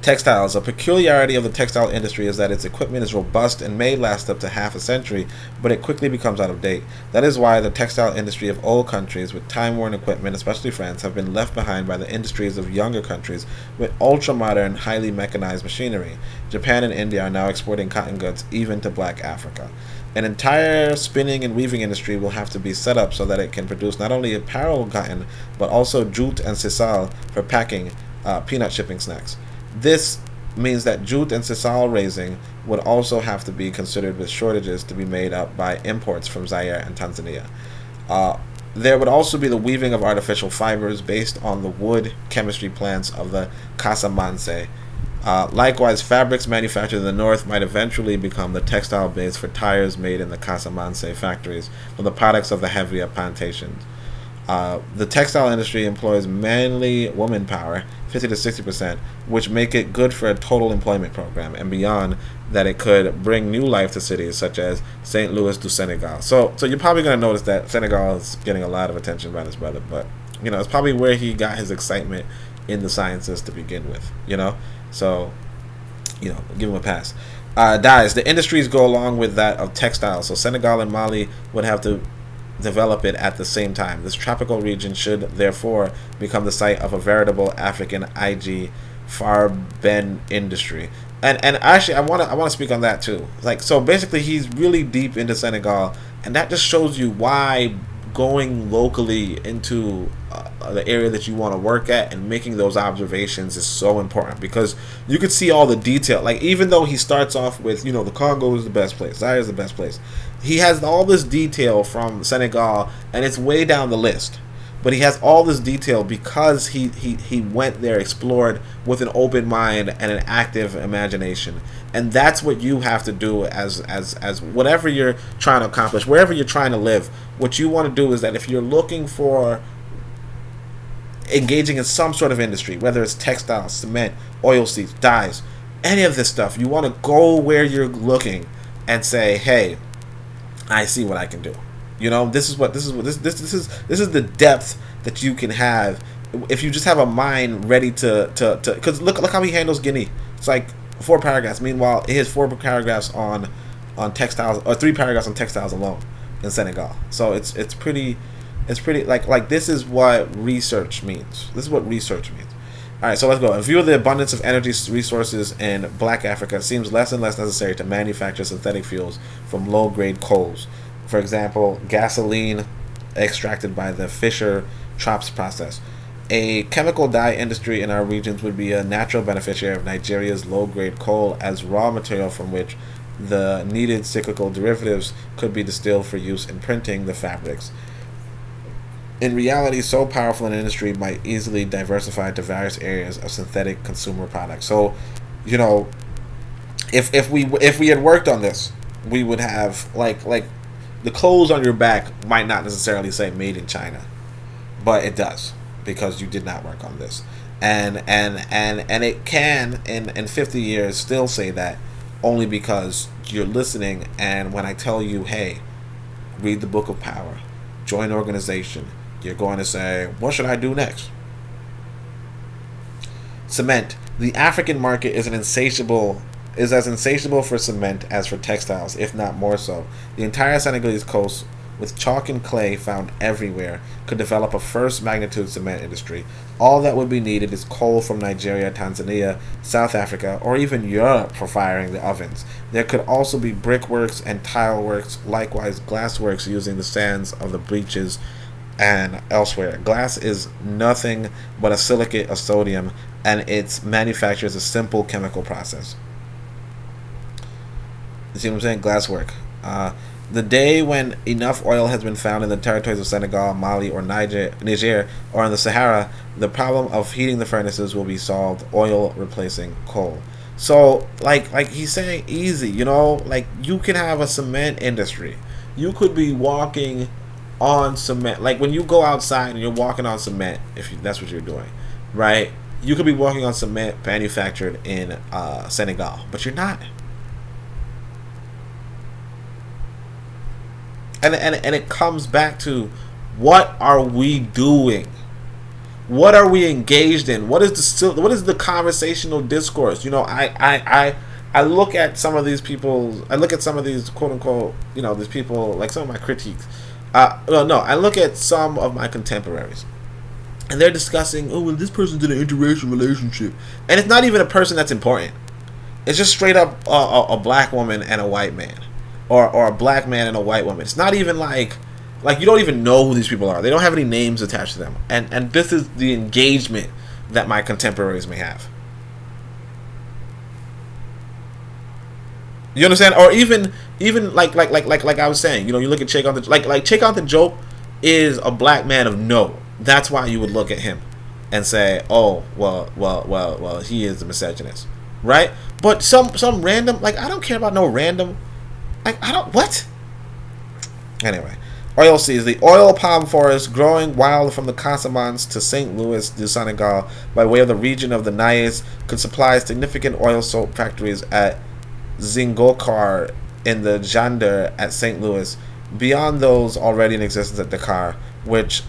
Textiles. A peculiarity of the textile industry is that its equipment is robust and may last up to half a century, but it quickly becomes out of date. That is why the textile industry of old countries with time-worn equipment, especially France, have been left behind by the industries of younger countries with ultra-modern, highly mechanized machinery. Japan and India are now exporting cotton goods even to Black Africa. An entire spinning and weaving industry will have to be set up so that it can produce not only apparel cotton, but also jute and sisal for packing peanut shipping snacks. This means that jute and sisal raising would also have to be considered, with shortages to be made up by imports from Zaire and Tanzania. There would also be the weaving of artificial fibers based on the wood chemistry plants of the Casamance. Likewise, fabrics manufactured in the north might eventually become the textile base for tires made in the Casamance factories from the products of the Hevia plantations. The textile industry employs mainly woman power, 50 to 60%, which make it good for a total employment program, and beyond that it could bring new life to cities such as St. Louis du Senegal. So you're probably going to notice that Senegal is getting a lot of attention by this brother, but it's probably where he got his excitement in the sciences to begin with, So, give him a pass. Dyes. The industries go along with that of textiles, so Senegal and Mali would have to develop it at the same time. This tropical region should therefore become the site of a veritable African IG Farben industry. And actually I want to speak on that too. So basically he's really deep into Senegal, and that just shows you why going locally into the area that you want to work at and making those observations is so important, because you could see all the detail. Like, even though he starts off with, the Congo is the best place, Zaire is the best place, he has all this detail from Senegal, and it's way down the list. But he has all this detail because he went there, explored with an open mind and an active imagination. And that's what you have to do as whatever you're trying to accomplish, wherever you're trying to live. What you want to do is that if you're looking for engaging in some sort of industry, whether it's textiles, cement, oil seeds, dyes, any of this stuff, you want to go where you're looking and say, hey, I see what I can do. This is the depth that you can have if you just have a mind ready to because look how he handles Guinea. It's like 4 paragraphs. Meanwhile, he has 4 paragraphs on textiles, or 3 paragraphs on textiles alone in Senegal. So it's pretty like this is what research means. All right, so let's go. In view of the abundance of energy resources in Black Africa, it seems less and less necessary to manufacture synthetic fuels from low-grade coals. For example, gasoline extracted by the Fischer-Tropsch process. A chemical dye industry in our regions would be a natural beneficiary of Nigeria's low-grade coal as raw material from which the needed cyclical derivatives could be distilled for use in printing the fabrics. In reality, so powerful an industry might easily diversify to various areas of synthetic consumer products. So, if we had worked on this, we would have like the clothes on your back might not necessarily say made in China, but it does, because you did not work on this. And it can in 50 years still say that, only because you're listening. And when I tell you, hey, read the Book of Power, join an organization, you're going to say, what should I do next? Cement. The African market is as insatiable for cement as for textiles, if not more so. The entire Senegalese coast, with chalk and clay found everywhere, could develop a first magnitude cement industry. All that would be needed is coal from Nigeria, Tanzania, South Africa, or even Europe for firing the ovens. There could also be brickworks and tile works, likewise glassworks using the sands of the breaches and elsewhere. Glass is nothing but a silicate of sodium, and its manufacture is a simple chemical process. You see what I'm saying? Glasswork. The day when enough oil has been found in the territories of Senegal, Mali, or Niger, or in the Sahara, the problem of heating the furnaces will be solved, oil replacing coal. So, like he's saying, easy, like you can have a cement industry. You could be walking on cement. Like when you go outside and you're walking on cement, that's what you're doing, right? You could be walking on cement manufactured in Senegal, but you're not. And it comes back to, what are we doing? What are we engaged in? What is the conversational discourse? I look at some of these people. I look at some of these quote unquote, these people, like some of my critiques. I look at some of my contemporaries, and they're discussing, oh, well, this person's in an interracial relationship, and it's not even a person that's important. It's just straight up a black woman and a white man. Or a black man and a white woman. It's not even like you don't even know who these people are. They don't have any names attached to them. And this is the engagement that my contemporaries may have. You understand? Or even like I was saying, you look at Cheikh A. Like Cheikh A is a black man of note. That's why you would look at him and say, oh, well, he is a misogynist, right? But some random, I don't care about no random. What? Anyway, oil seeds. The oil palm forest growing wild from the Casamance to St. Louis du Senegal by way of the region of the Niayes could supply significant oil soap factories at Zingokar in the Jander at St. Louis, beyond those already in existence at Dakar, which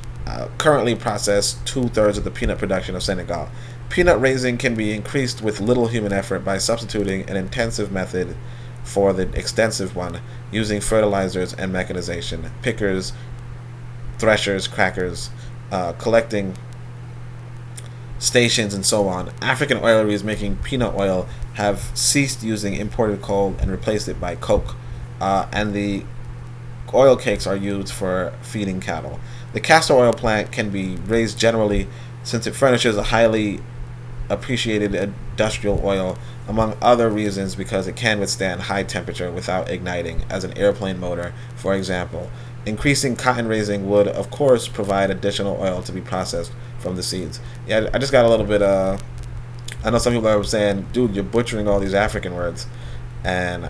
currently process 2/3 of the peanut production of Senegal. Peanut raising can be increased with little human effort by substituting an intensive method for the extensive one, using fertilizers and mechanization, pickers, threshers, crackers, collecting stations, and so on. African oileries making peanut oil have ceased using imported coal and replaced it by coke, and the oil cakes are used for feeding cattle. The castor oil plant can be raised generally since it furnishes a highly appreciated industrial oil, among other reasons because it can withstand high temperature without igniting, as an airplane motor, for example. Increasing cotton raising would, of course, provide additional oil to be processed from the seeds. Yeah, I just got a little bit, I know some people are saying, dude, you're butchering all these African words, and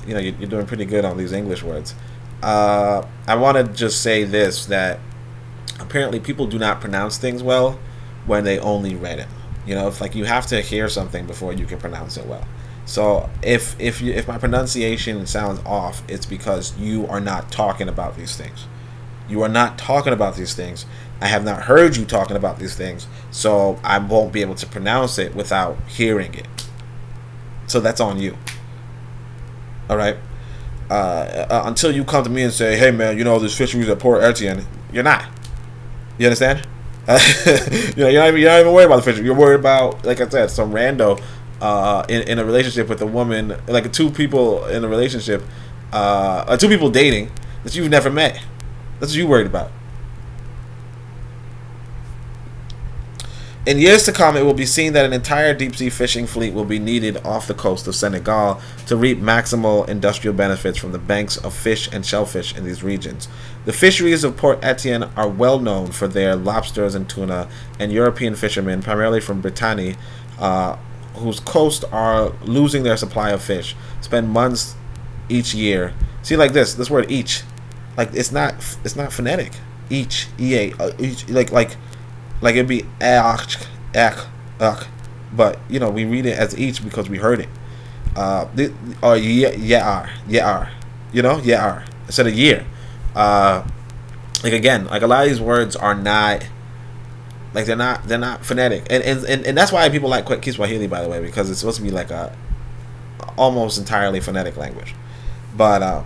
you know, you're doing pretty good on these English words. I want to just say this, that apparently people do not pronounce things well when they only read it. You know, if like you have to hear something before you can pronounce it well. So if my pronunciation sounds off, it's because you are not talking about these things. You are not talking about these things. I have not heard you talking about these things, so I won't be able to pronounce it without hearing it. So that's on you. All right. Until you come to me and say, "Hey man, you know there's fisheries at Port Etienne," you're not. You understand? You know, you're not even worried about the fishery. You're worried about, like I said, some rando in a relationship with a woman, like two people in a relationship, two people dating that you've never met. That's what you're worried about. In years to come, it will be seen that an entire deep-sea fishing fleet will be needed off the coast of Senegal to reap maximal industrial benefits from the banks of fish and shellfish in these regions. The fisheries of Port Etienne are well known for their lobsters and tuna, and European fishermen, primarily from Brittany, whose coasts are losing their supply of fish, spend months each year. See, like this word each, like it's not phonetic. Each, each, like it'd be but you know, we read it as each because we heard it. Or yeah, you know, yeah, instead of year. Like again, like a lot of these words are not, like they're not phonetic, and that's why people like Kiswahili, by the way, because it's supposed to be like a almost entirely phonetic language. But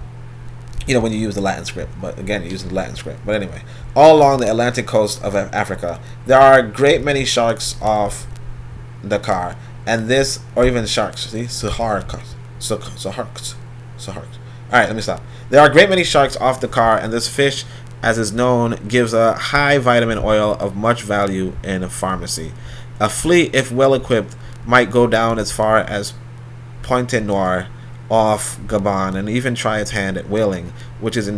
you know, when you use the Latin script, but again, you're using the Latin script. But anyway, all along the Atlantic coast of Africa, there are a great many sharks off Dakar, and this, or even sharks, see, Saharks. All right, let me stop. There are a great many sharks off Dakar, and this fish, as is known, gives a high vitamin oil of much value in pharmacy. A fleet, if well equipped, might go down as far as Pointe Noire off Gabon and even try its hand at whaling, which is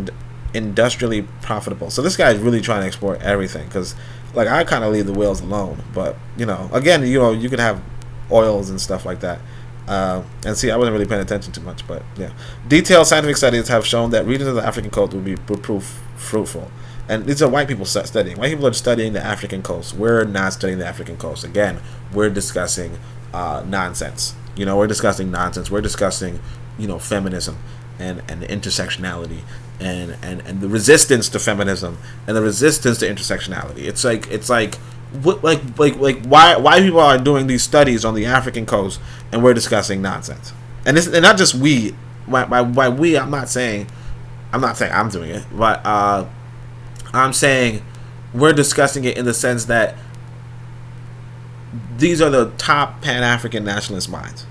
industrially profitable. So this guy is really trying to export everything, because like I kind of leave the whales alone, but you know, again, you know, you can have oils and stuff like that. And see, I wasn't really paying attention too much, but yeah, detailed scientific studies have shown that regions of the African coast would prove fruitful. And these are white people studying. White people are studying the African coast. We're not studying the African coast. Again, we're discussing nonsense. You know, we're discussing nonsense. We're discussing, you know, feminism and intersectionality and the resistance to feminism and the resistance to intersectionality. It's like what why people are doing these studies on the African coast and we're discussing nonsense. And not just we. By we, I'm not saying I'm doing it, but I'm saying we're discussing it in the sense that these are the top Pan-African nationalist minds.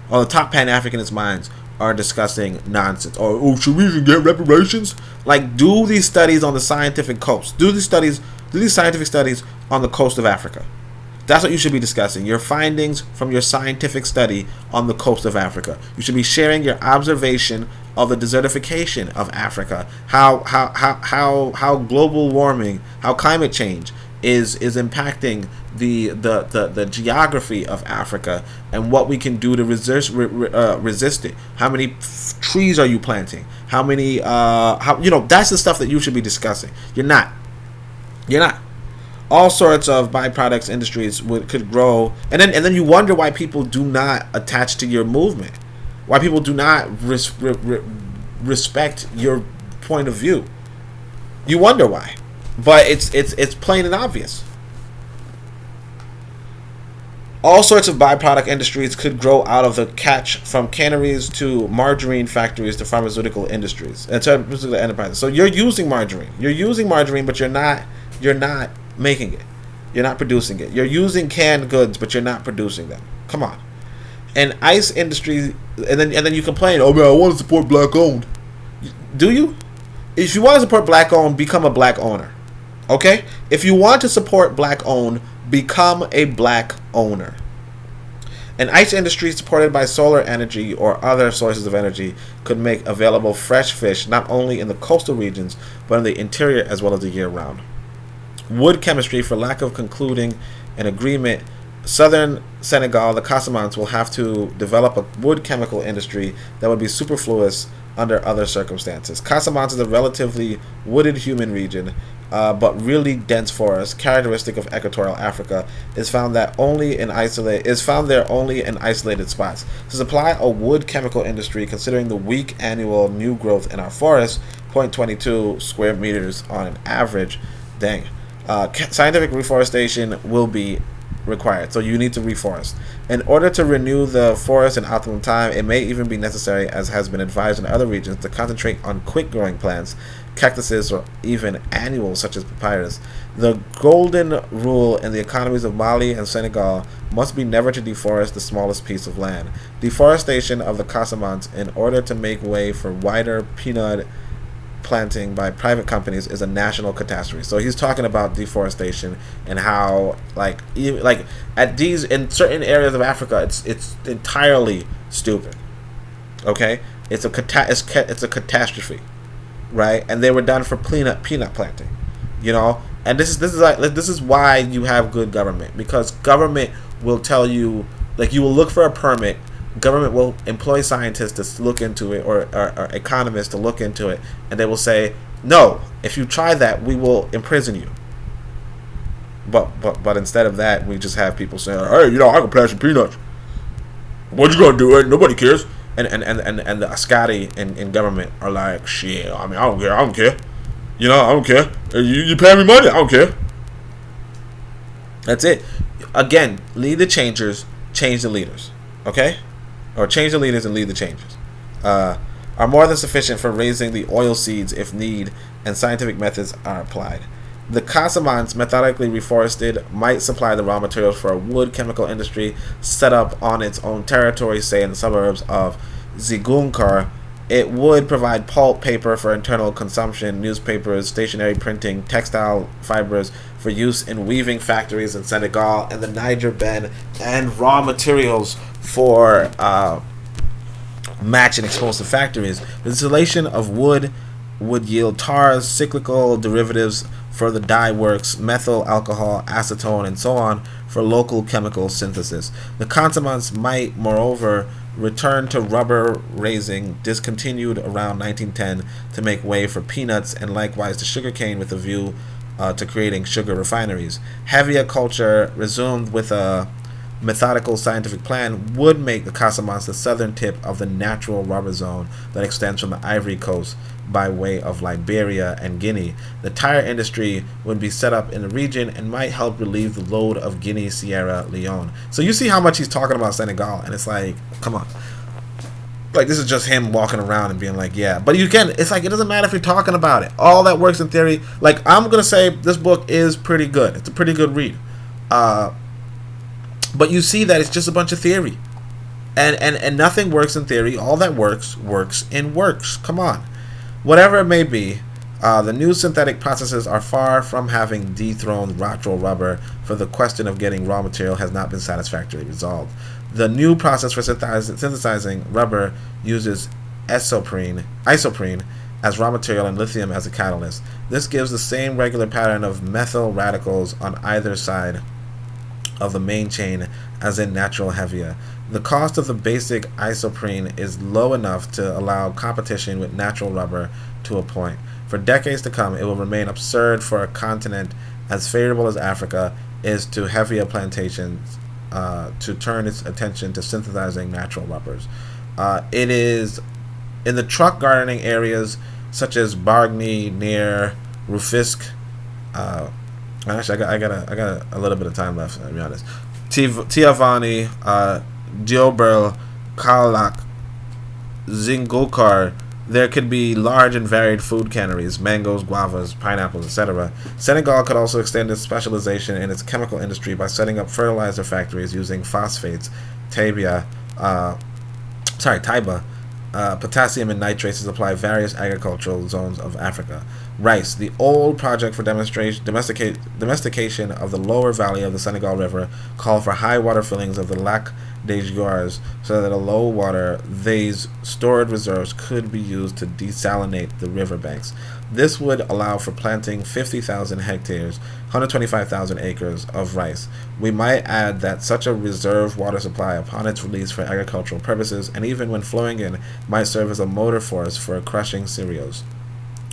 All the top Pan-Africanist minds are discussing nonsense. Or should we even get reparations? Like, do these studies on the scientific coast. Do these scientific studies on the coast of Africa. That's what you should be discussing. Your findings from your scientific study on the coast of Africa. You should be sharing your observation of the desertification of Africa. How global warming, how climate change is impacting the geography of Africa, and what we can do to resist it. How many trees are you planting? How many that's the stuff that you should be discussing. You're not. All sorts of byproducts industries could grow, and then you wonder why people do not attach to your movement, why people do not respect your point of view. You wonder why. But it's plain and obvious. All sorts of byproduct industries could grow out of the catch, from canneries to margarine factories to pharmaceutical industries and to pharmaceutical enterprises. So you're using margarine, but you're not making it. You're not producing it. You're using canned goods, but you're not producing them. Come on. And ice industry, and then you complain, oh man, I want to support black owned. Do you? If you want to support black owned, become a black owner. Okay? If you want to support black owned, become a black owner. An ice industry supported by solar energy or other sources of energy could make available fresh fish not only in the coastal regions, but in the interior as well as the year-round. Wood chemistry, for lack of concluding an agreement, southern Senegal, the Casamance, will have to develop a wood chemical industry that would be superfluous under other circumstances. Casamance is a relatively wooded human region, but really dense forest, characteristic of equatorial Africa, is found there only in isolated spots. To supply a wood chemical industry, considering the weak annual new growth in our forests, 0.22 square meters on an average, scientific reforestation will be required. So you need to reforest. In order to renew the forest in optimum time, it may even be necessary, as has been advised in other regions, to concentrate on quick-growing plants, cactuses, or even annuals such as papyrus. The golden rule in the economies of Mali and Senegal must be never to deforest the smallest piece of land. Deforestation of the Casamance in order to make way for wider peanut planting by private companies is a national catastrophe. So he's talking about deforestation and how in certain areas of Africa it's entirely stupid. Okay, it's a catastrophe, right? And they were done for peanut planting, And this is why you have good government, because government will tell you, you will look for a permit. Government will employ scientists to look into it, or economists to look into it, and they will say, no, if you try that, we will imprison you. But instead of that, we just have people saying, hey, I can plant some peanuts. What you gonna do? Nobody cares. And the Ascari in government are like, shit, I don't care. I don't care. You pay me money, I don't care. That's it. Again, lead the changers, change the leaders. Okay? Or change the leaders and lead the changes. Are more than sufficient for raising the oil seeds if need and scientific methods are applied. The Casamance, methodically reforested, might supply the raw materials for a wood chemical industry set up on its own territory, say in the suburbs of Ziguinchor. It would provide pulp paper for internal consumption, newspapers, stationery printing, textile fibers for use in weaving factories in Senegal and the Niger Bend, and raw materials for match and explosive factories. The distillation of wood would yield tars, cyclical derivatives for the dye works, methyl alcohol, acetone, and so on for local chemical synthesis. The Casamance might, moreover, return to rubber raising, discontinued around 1910, to make way for peanuts, and likewise to sugarcane with a view to creating sugar refineries. Heavier culture, resumed with a methodical scientific plan, would make the Casamance the southern tip of the natural rubber zone that extends from the Ivory Coast by way of Liberia and Guinea. The tire industry would be set up in the region and might help relieve the load of Guinea, Sierra Leone. So you see how much he's talking about Senegal, and it's like, come on. This is just him walking around and being like, yeah. But you can, it's like, it doesn't matter if you're talking about it. All that works in theory. I'm going to say this book is pretty good. It's a pretty good read. But you see that it's just a bunch of theory. And nothing works in theory. All that works in works. Come on. Whatever it may be, the new synthetic processes are far from having dethroned natural rubber, for the question of getting raw material has not been satisfactorily resolved. The new process for synthesizing rubber uses isoprene as raw material and lithium as a catalyst. This gives the same regular pattern of methyl radicals on either side of the main chain as in natural hevia. The cost of the basic isoprene is low enough to allow competition with natural rubber to a point. For decades to come, it will remain absurd for a continent as favorable as Africa is to hevia plantations to turn its attention to synthesizing natural rubbers. It is in the truck gardening areas such as Bargny near Rufisque. Actually, I got a little bit of time left, to be honest. Tiavani, Diop, Kalak, Zingokar. There could be large and varied food canneries, mangoes, guavas, pineapples, etc. Senegal could also extend its specialization in its chemical industry by setting up fertilizer factories using phosphates, Taiba, potassium and nitrates to supply various agricultural zones of Africa. Rice. The old project for domestication of the lower valley of the Senegal River called for high water fillings of the lac des Jouars so that a low water, these stored reserves could be used to desalinate the riverbanks. This would allow for planting 50,000 hectares, 125,000 acres of rice. We might add that such a reserve water supply upon its release for agricultural purposes, and even when flowing in, might serve as a motor force for crushing cereals,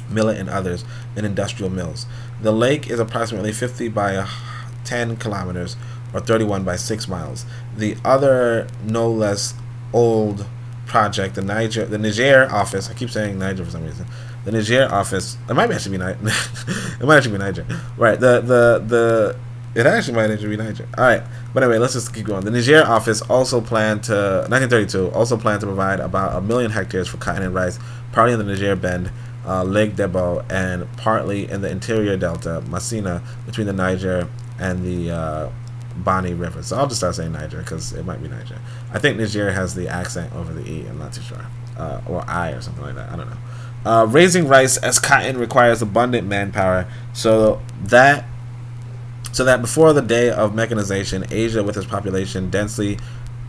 millet and others in industrial mills. The lake is approximately 50 by 10 kilometers or 31 by 6 miles. The other no less old project, the Niger office, I keep saying Niger for some reason. The Niger office, it might actually be Niger. It might actually be Niger. Right, it actually might actually be Niger. Alright, but anyway, let's just keep going. The Niger office also planned to, 1932, also planned to provide about 1 million hectares for cotton and rice, partly in the Niger Bend, Lake Debo, and partly in the interior delta, Massina, between the Niger and the Bani River. So I'll just start saying Niger because it might be Niger. I think Niger has the accent over the E. I'm not too sure. Or I or something like that. I don't know. Raising rice as cotton requires abundant manpower, so that before the day of mechanization, Asia with its population density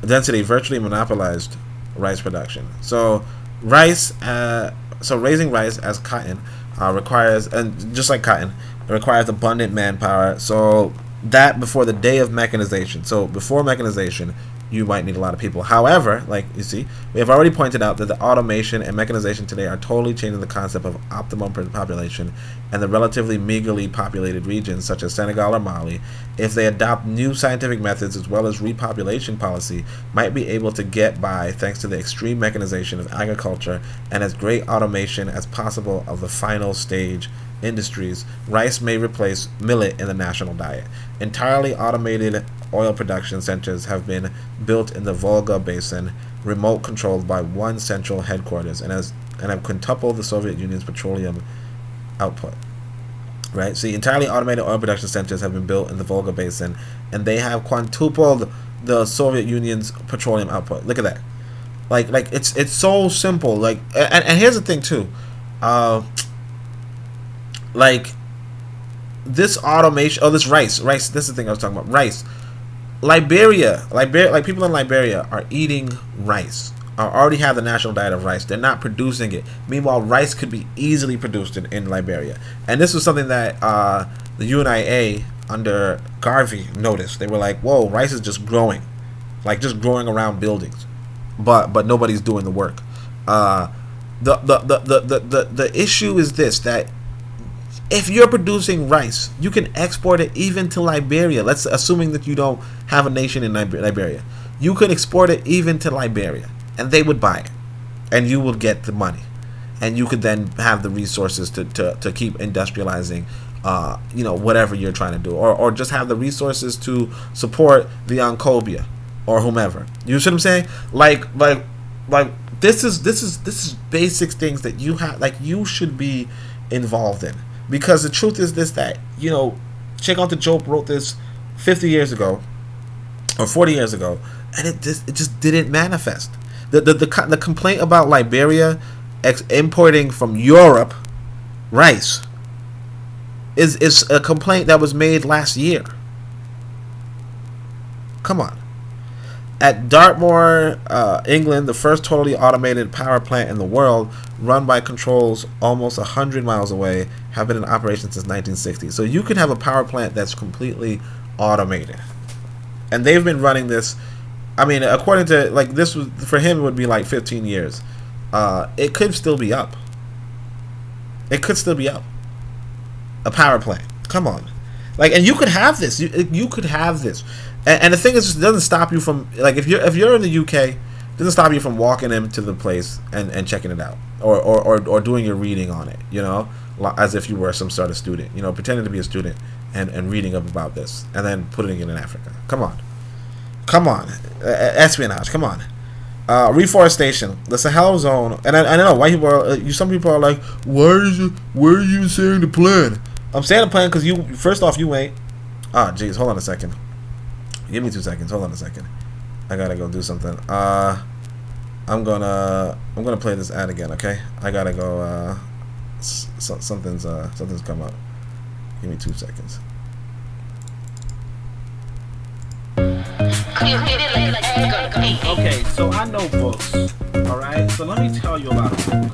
virtually monopolized rice production. So raising rice as cotton requires, and just like cotton, it requires abundant manpower. So that before the day of mechanization. So before mechanization, you might need a lot of people. However, like you see, we have already pointed out that the automation and mechanization today are totally changing the concept of optimum population, and the relatively meagerly populated regions such as Senegal or Mali, if they adopt new scientific methods as well as repopulation policy, might be able to get by thanks to the extreme mechanization of agriculture and as great automation as possible of the final stage industries. Rice may replace millet in the national diet. Entirely automated oil production centers have been built in the Volga Basin, remote controlled by one central headquarters, and have quintupled the Soviet Union's petroleum output. Right? See, entirely automated oil production centers have been built in the Volga Basin, and they have quintupled the Soviet Union's petroleum output. Look at that. Like it's so simple. Like, and here's the thing too. Like this automation, this rice, this is the thing I was talking about, rice. Liberia, like people in Liberia are eating rice, or already have the national diet of rice. They're not producing it. Meanwhile, rice could be easily produced in Liberia. And this was something that the UNIA under Garvey noticed. They were like, whoa, rice is just growing, like just growing around buildings, but nobody's doing the work. The issue is this, that if you're producing rice, you can export it even to Liberia. Let's assuming that you don't have a nation in Liberia. You could export it even to Liberia, and they would buy it, and you would get the money, and you could then have the resources to keep industrializing, whatever you're trying to do, or just have the resources to support the Oncobia or whomever. You see what I'm saying? Like this is basic things that you have, like you should be involved in. Because the truth is this, that, Cheikh A Diop wrote this 50 years ago or 40 years ago, and it just didn't manifest. The complaint about Liberia importing from Europe rice is a complaint that was made last year. Come on. At Dartmoor, England, the first totally automated power plant in the world, run by controls almost 100 miles away, have been in operation since 1960. So you could have a power plant that's completely automated. And they've been running this, I mean, according to, like, this was, for him, it would be like 15 years. It could still be up. It could still be up. A power plant. Come on. Like, and you could have this. You could have this. And the thing is, it doesn't stop you from, like, if you're in the UK, it doesn't stop you from walking into the place and checking it out, or doing your reading on it, as if you were some sort of student, pretending to be a student and reading up about this and then putting it in Africa. Come on, espionage. Come on, reforestation, the Sahel zone, and I know why people are. Some people are like, why are you saying the plan? I'm saying the plan because first off, you ain't. Jeez, hold on a second. Give me 2 seconds. Hold on a second. I gotta go do something. I'm gonna play this ad again. Okay, I gotta go. Something's come up. Give me 2 seconds.
Okay, so I know books. Alright, so let me tell you about a book.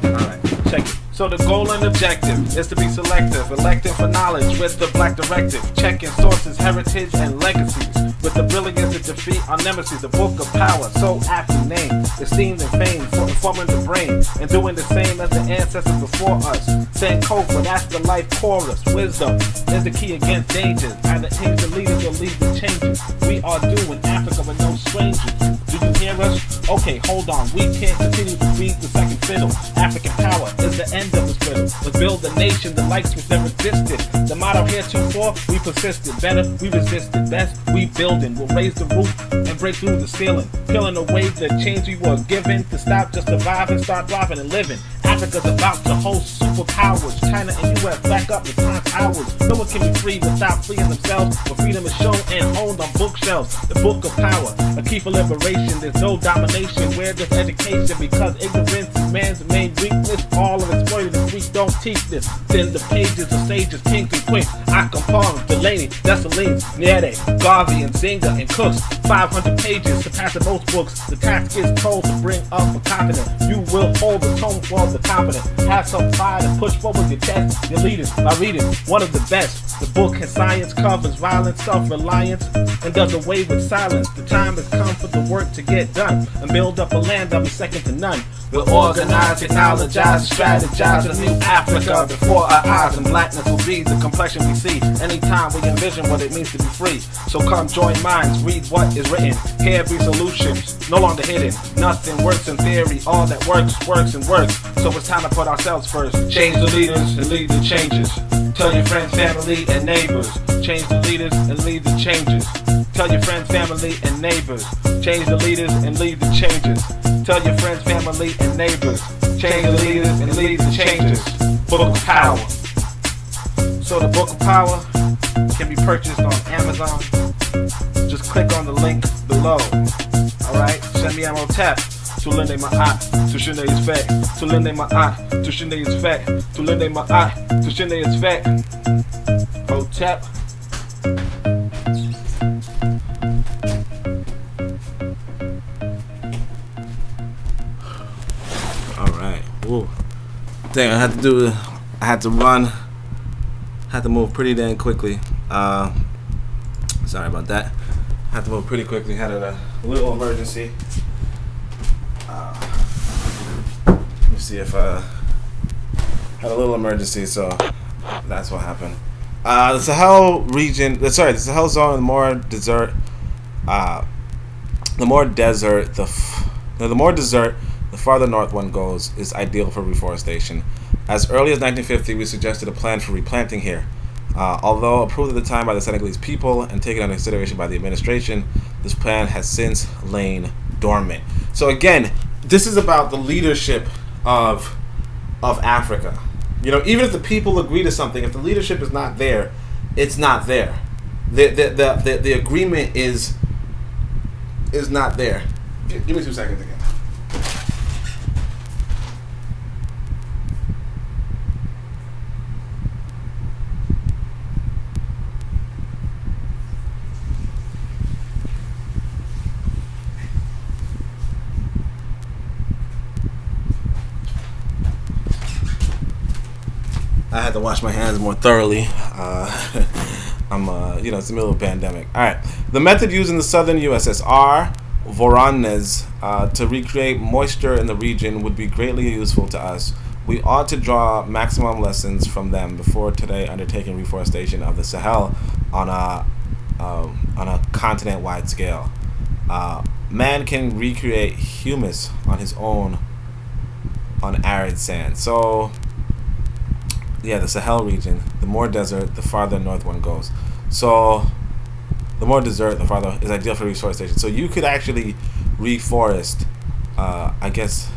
Alright, check it. So the goal and objective is to be selective, elective for knowledge with the black directive, checking sources, heritage, and legacies. With the brilliance to defeat our nemesis, the book of power, so aptly named, esteemed and famed for informing the brain and doing the same as the ancestors before us. Sankofa, that's the life chorus. Wisdom is the key against dangers. Either change the leaders or lead the changes. We are due in Africa with no strangers. Do you hear us? Okay, hold on. We can't continue to beat the second fiddle. African power is the end of this riddle. Let's build a nation the likes which never existed. The motto heretofore, we persisted. Better, we resisted. Best, we building. We'll raise the roof and break through the ceiling. Peeling away the change we were given to stop just surviving, start thriving and living. Africa's about to host superpowers. China and US back up in time hours. No one can be free without freeing themselves. But freedom is shown and honed on bookshelves. The book of power, a key for liberation. There's no domination where there's education, because ignorance is man's main weakness. All are exploited if we don't teach this. Then the pages of sages, kings and queens, Akampong, Delaney, Dessalines, Nyere, Garvey and Zinga and Cooks. 500 pages surpassing most books. The task is told to bring up a confident. You will hold the tone for the confident. Have some pride and push forward your test. Your leaders by reading one of the best. The book has science, covers violence, self-reliance, and does away with silence. The time has come for the work to get done and build up a land that'll be second to none. We'll organize, technologize, strategize a new Africa before our eyes, and blackness will be the complexion we see anytime we envision what it means to be free. So come join minds, read what is written. Here be solutions, no longer hidden. Nothing works in theory, all that works, works and works. So it's time to put ourselves first. Change the leaders and lead the changes. Tell your friends, family, and neighbors. Change the leaders and lead the changes. Tell your friends, family, and neighbors. Change the leaders and lead the changes. Tell your friends, family, and neighbors. Change the leaders and lead the changes. Book of Power. So the Book of Power can be purchased on Amazon. Just click on the link below. Alright? Send me ammo tap. Tulende ma'at, tushinde is fat. Tulende ma'at, tushinde is fat. Tulende ma'at, tushinde is fat. Hotep.
Alright. Whoa. Dang, I had to run. Had to move pretty damn quickly. Sorry about that. Had to move pretty quickly. Had a little emergency. Let me see if had a little emergency, so that's what happened. The Sahel region, the Sahel zone, the more desert, the farther north one goes, is ideal for reforestation. As early as 1950, we suggested a plan for replanting here. Although approved at the time by the Senegalese people and taken under consideration by the administration, this plan has since lain dormant. So again, this is about the leadership of Africa. You know, even if the people agree to something, if the leadership is not there, it's not there. The agreement is not there. Give me 2 seconds again. I had to wash my hands more thoroughly. It's the middle of a pandemic. All right. The method used in the southern USSR, Voronezh, to recreate moisture in the region would be greatly useful to us. We ought to draw maximum lessons from them before today undertaking reforestation of the Sahel on a continent-wide scale. Man can recreate humus on his own on arid sand. So, yeah, the Sahel region, the more desert, the farther north one goes. So, the more desert, the farther is ideal for reforestation. So you could actually reforest. I guess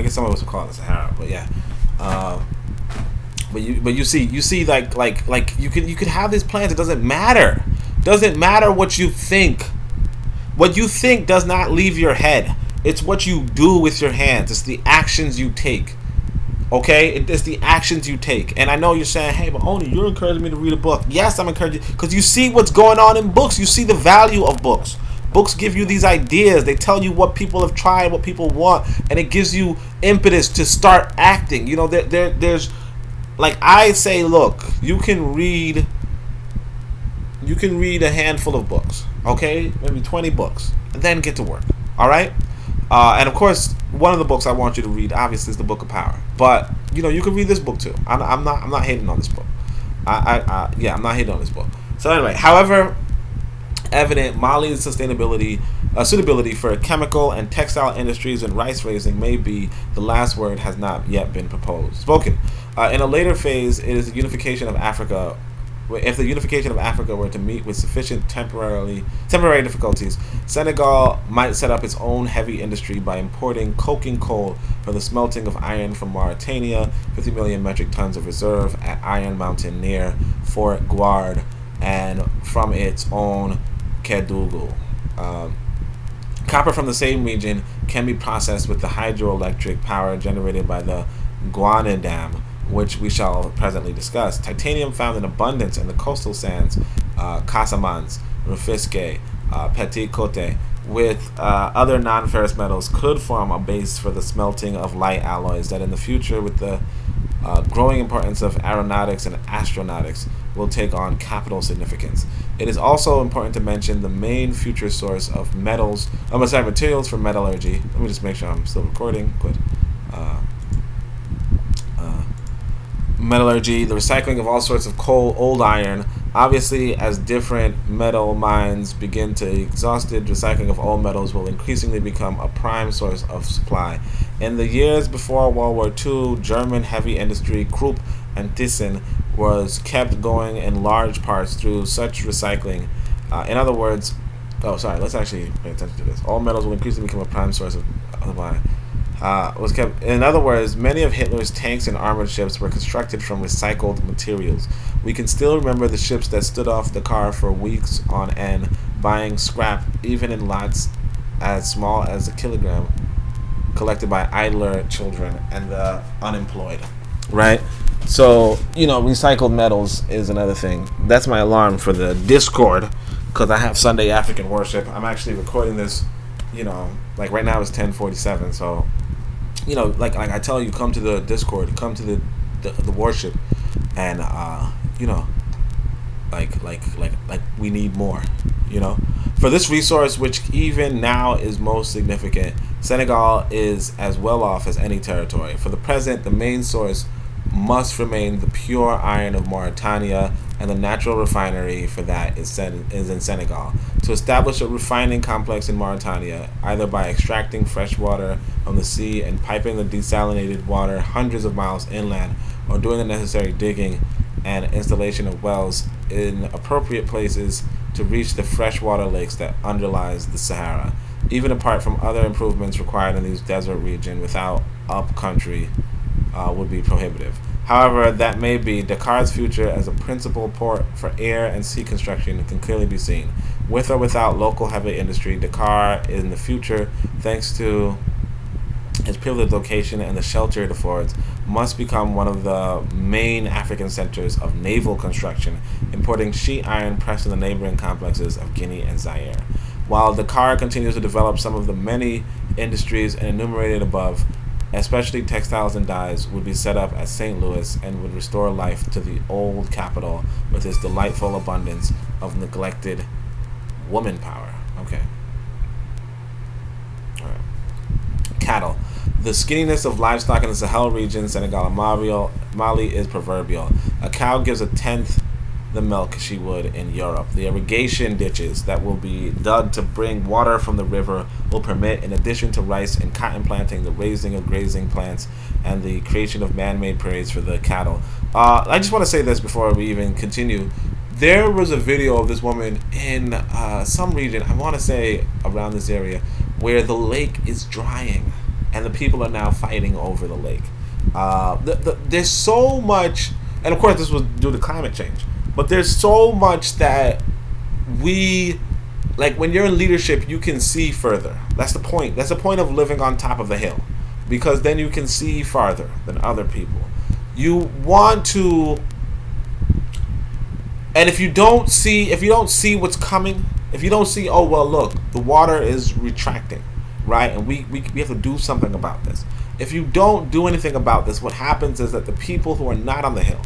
some of us would call it the Sahara, but yeah. But you see like you could have these plans. It doesn't matter. Doesn't matter what you think. What you think does not leave your head. It's what you do with your hands. It's the actions you take. Okay, it's the actions you take. And I know you're saying, hey, but Oni, you're encouraging me to read a book. Yes, I'm encouraging, because you see what's going on in books. You see the value of books. Books give you these ideas. They tell you what people have tried, what people want, and it gives you impetus to start acting. You know, there's, like I say, look, you can read a handful of books, okay, maybe 20 books, and then get to work. All right. And of course, one of the books I want you to read, obviously, is the Book of Power. But you know, you can read this book too. I'm not hating on this book. I'm not hating on this book. So anyway, however evident Mali's suitability for chemical and textile industries and rice raising may be, the last word has not yet been spoken. In a later phase, it is the unification of Africa. If the unification of Africa were to meet with sufficient temporary difficulties, Senegal might set up its own heavy industry by importing coking coal for the smelting of iron from Mauritania, 50 million metric tons of reserve at Iron Mountain near Fort Guard, and from its own Kedougou. Copper from the same region can be processed with the hydroelectric power generated by the Guane Dam, which we shall presently discuss. Titanium found in abundance in the coastal sands, Casamance, Rufisque, Petit Cote, with other non-ferrous metals, could form a base for the smelting of light alloys that in the future, with the growing importance of aeronautics and astronautics, will take on capital significance. It is also important to mention the main future source of materials for metallurgy. Let me just make sure I'm still recording. Good. Metallurgy, the recycling of all sorts of coal, old iron. Obviously, as different metal mines begin to exhausted, recycling of old metals will increasingly become a prime source of supply. In the years before World War II, German heavy industry Krupp and Thyssen was kept going in large parts through such recycling. In other words, let's actually pay attention to this. All metals will increasingly become a prime source of supply. Was kept. In other words, many of Hitler's tanks and armored ships were constructed from recycled materials. We can still remember the ships that stood off the car for weeks on end, buying scrap, even in lots as small as a kilogram, collected by idler children and the unemployed. Right? So, you know, recycled metals is another thing. That's my alarm for the Discord, because I have Sunday African worship. I'm actually recording this, you know, like right now it's 10:47, so, you know, like I tell you, come to the Discord, come to the worship, and you know, like we need more, you know. For this resource, which even now is most significant, Senegal is as well off as any territory. For the present, the main source must remain the pure iron of Mauritania, and the natural refinery for that is in Senegal. To establish a refining complex in Mauritania, either by extracting fresh water from the sea and piping the desalinated water hundreds of miles inland, or doing the necessary digging and installation of wells in appropriate places to reach the freshwater lakes that underlies the Sahara. Even apart from other improvements required in these desert regions without upcountry, would be prohibitive. However, that may be, Dakar's future as a principal port for air and sea construction can clearly be seen. With or without local heavy industry, Dakar in the future, thanks to its privileged location and the shelter it affords, must become one of the main African centers of naval construction, importing sheet iron pressed in the neighboring complexes of Guinea and Zaire. While Dakar continues to develop some of the many industries enumerated above, especially textiles and dyes, would be set up at St. Louis and would restore life to the old capital with its delightful abundance of neglected woman power. Okay. All right. Cattle. The skinniness of livestock in the Sahel region, Senegal and Mali, is proverbial. A cow gives a tenth the milk she would in Europe. The irrigation ditches that will be dug to bring water from the river will permit, in addition to rice and cotton planting, the raising of grazing plants and the creation of man-made prairies for the cattle. I just want to say this before we even continue. There was a video of this woman in some region, I want to say around this area, where the lake is drying and the people are now fighting over the lake. There's so much, and of course this was due to climate change, but there's so much that we like when you're in leadership, you can see further. That's the point. That's the point of living on top of the hill, because then you can see farther than other people. You want to, and if you don't see what's coming, if you don't see, oh well, look, the water is retracting, right, and we have to do something about this. If you don't do anything about this, what happens is that the people who are not on the hill,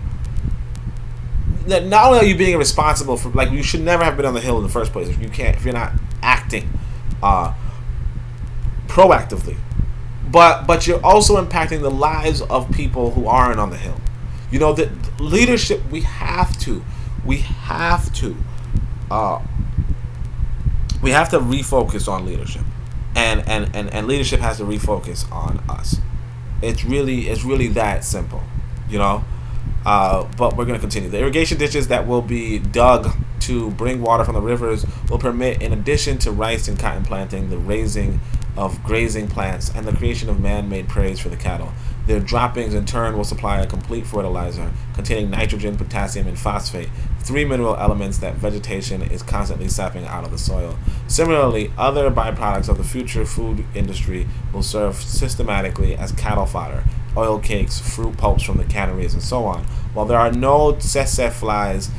that not only are you being responsible for, like, you should never have been on the hill in the first place if you're not acting proactively, but you're also impacting the lives of people who aren't on the hill. You know, that leadership, we have to refocus on leadership, and leadership has to refocus on us. It's really that simple, you know. But we're going to continue. The irrigation ditches that will be dug to bring water from the rivers will permit, in addition to rice and cotton planting, the raising of grazing plants and the creation of man-made prairies for the cattle. Their droppings in turn will supply a complete fertilizer containing nitrogen, potassium, and phosphate, 3 mineral elements that vegetation is constantly sapping out of the soil. Similarly, other byproducts of the future food industry will serve systematically as cattle fodder, oil cakes, fruit pulps from the canneries, and so on. While there are no tsetse flies,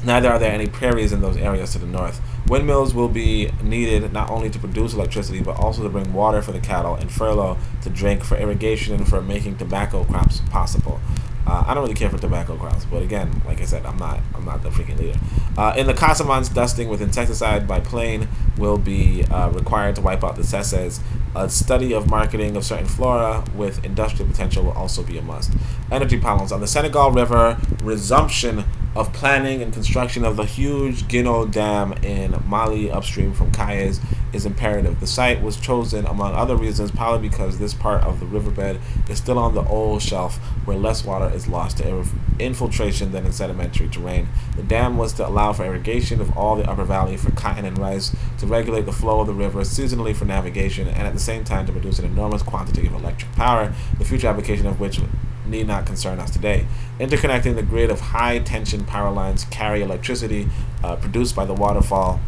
neither are there any prairies in those areas to the north. Windmills will be needed not only to produce electricity, but also to bring water for the cattle and furlough to drink, for irrigation, and for making tobacco crops possible. I don't really care for tobacco crops, but again, like I said, I'm not the freaking leader. In the Casamance, dusting with insecticide by plane will be required to wipe out the tsesses. A study of marketing of certain flora with industrial potential will also be a must. Energy problems on the Senegal River. Resumption of planning and construction of the huge Guinaud Dam in Mali upstream from Kayes is imperative. The site was chosen, among other reasons, probably because this part of the riverbed is still on the old shelf, where less water is lost to infiltration than in sedimentary terrain. The dam was to allow for irrigation of all the upper valley for cotton and rice, to regulate the flow of the river seasonally for navigation, and at the same time to produce an enormous quantity of electric power, the future application of which need not concern us today. Interconnecting the grid of high-tension power lines carry electricity produced by the waterfall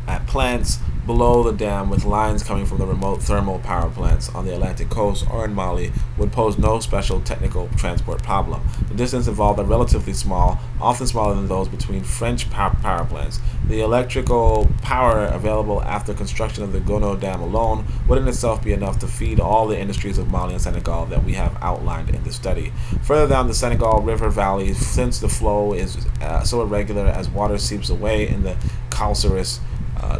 at plants below the dam, with lines coming from the remote thermal power plants on the Atlantic coast or in Mali, would pose no special technical transport problem. The distance involved are relatively small, often smaller than those between French power plants. The electrical power available after construction of the Gono Dam alone would in itself be enough to feed all the industries of Mali and Senegal that we have outlined in the study. Further down the Senegal River Valley, since the flow is so irregular as water seeps away in the calcareous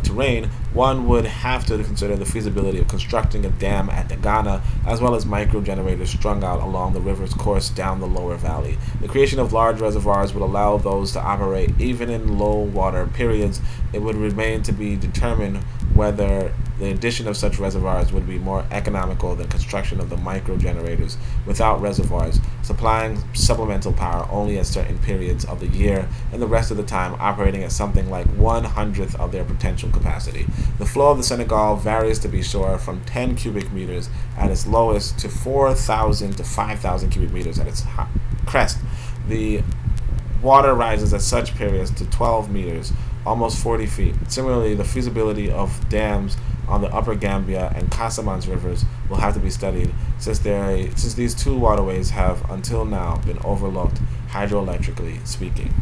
terrain, one would have to consider the feasibility of constructing a dam at Dagana, as well as micro generators strung out along the river's course down the lower valley. The creation of large reservoirs would allow those to operate even in low water periods. It would remain to be determined whether the addition of such reservoirs would be more economical than construction of the micro generators without reservoirs, supplying supplemental power only at certain periods of the year, and the rest of the time operating at something like 1/100th of their potential capacity. The flow of the Senegal varies, to be sure, from 10 cubic meters at its lowest to 4,000 to 5,000 cubic meters at its crest. The water rises at such periods to 12 meters, almost 40 feet. Similarly, the feasibility of dams on the Upper Gambia and Casamance rivers will have to be studied, since these two waterways have until now been overlooked hydroelectrically speaking.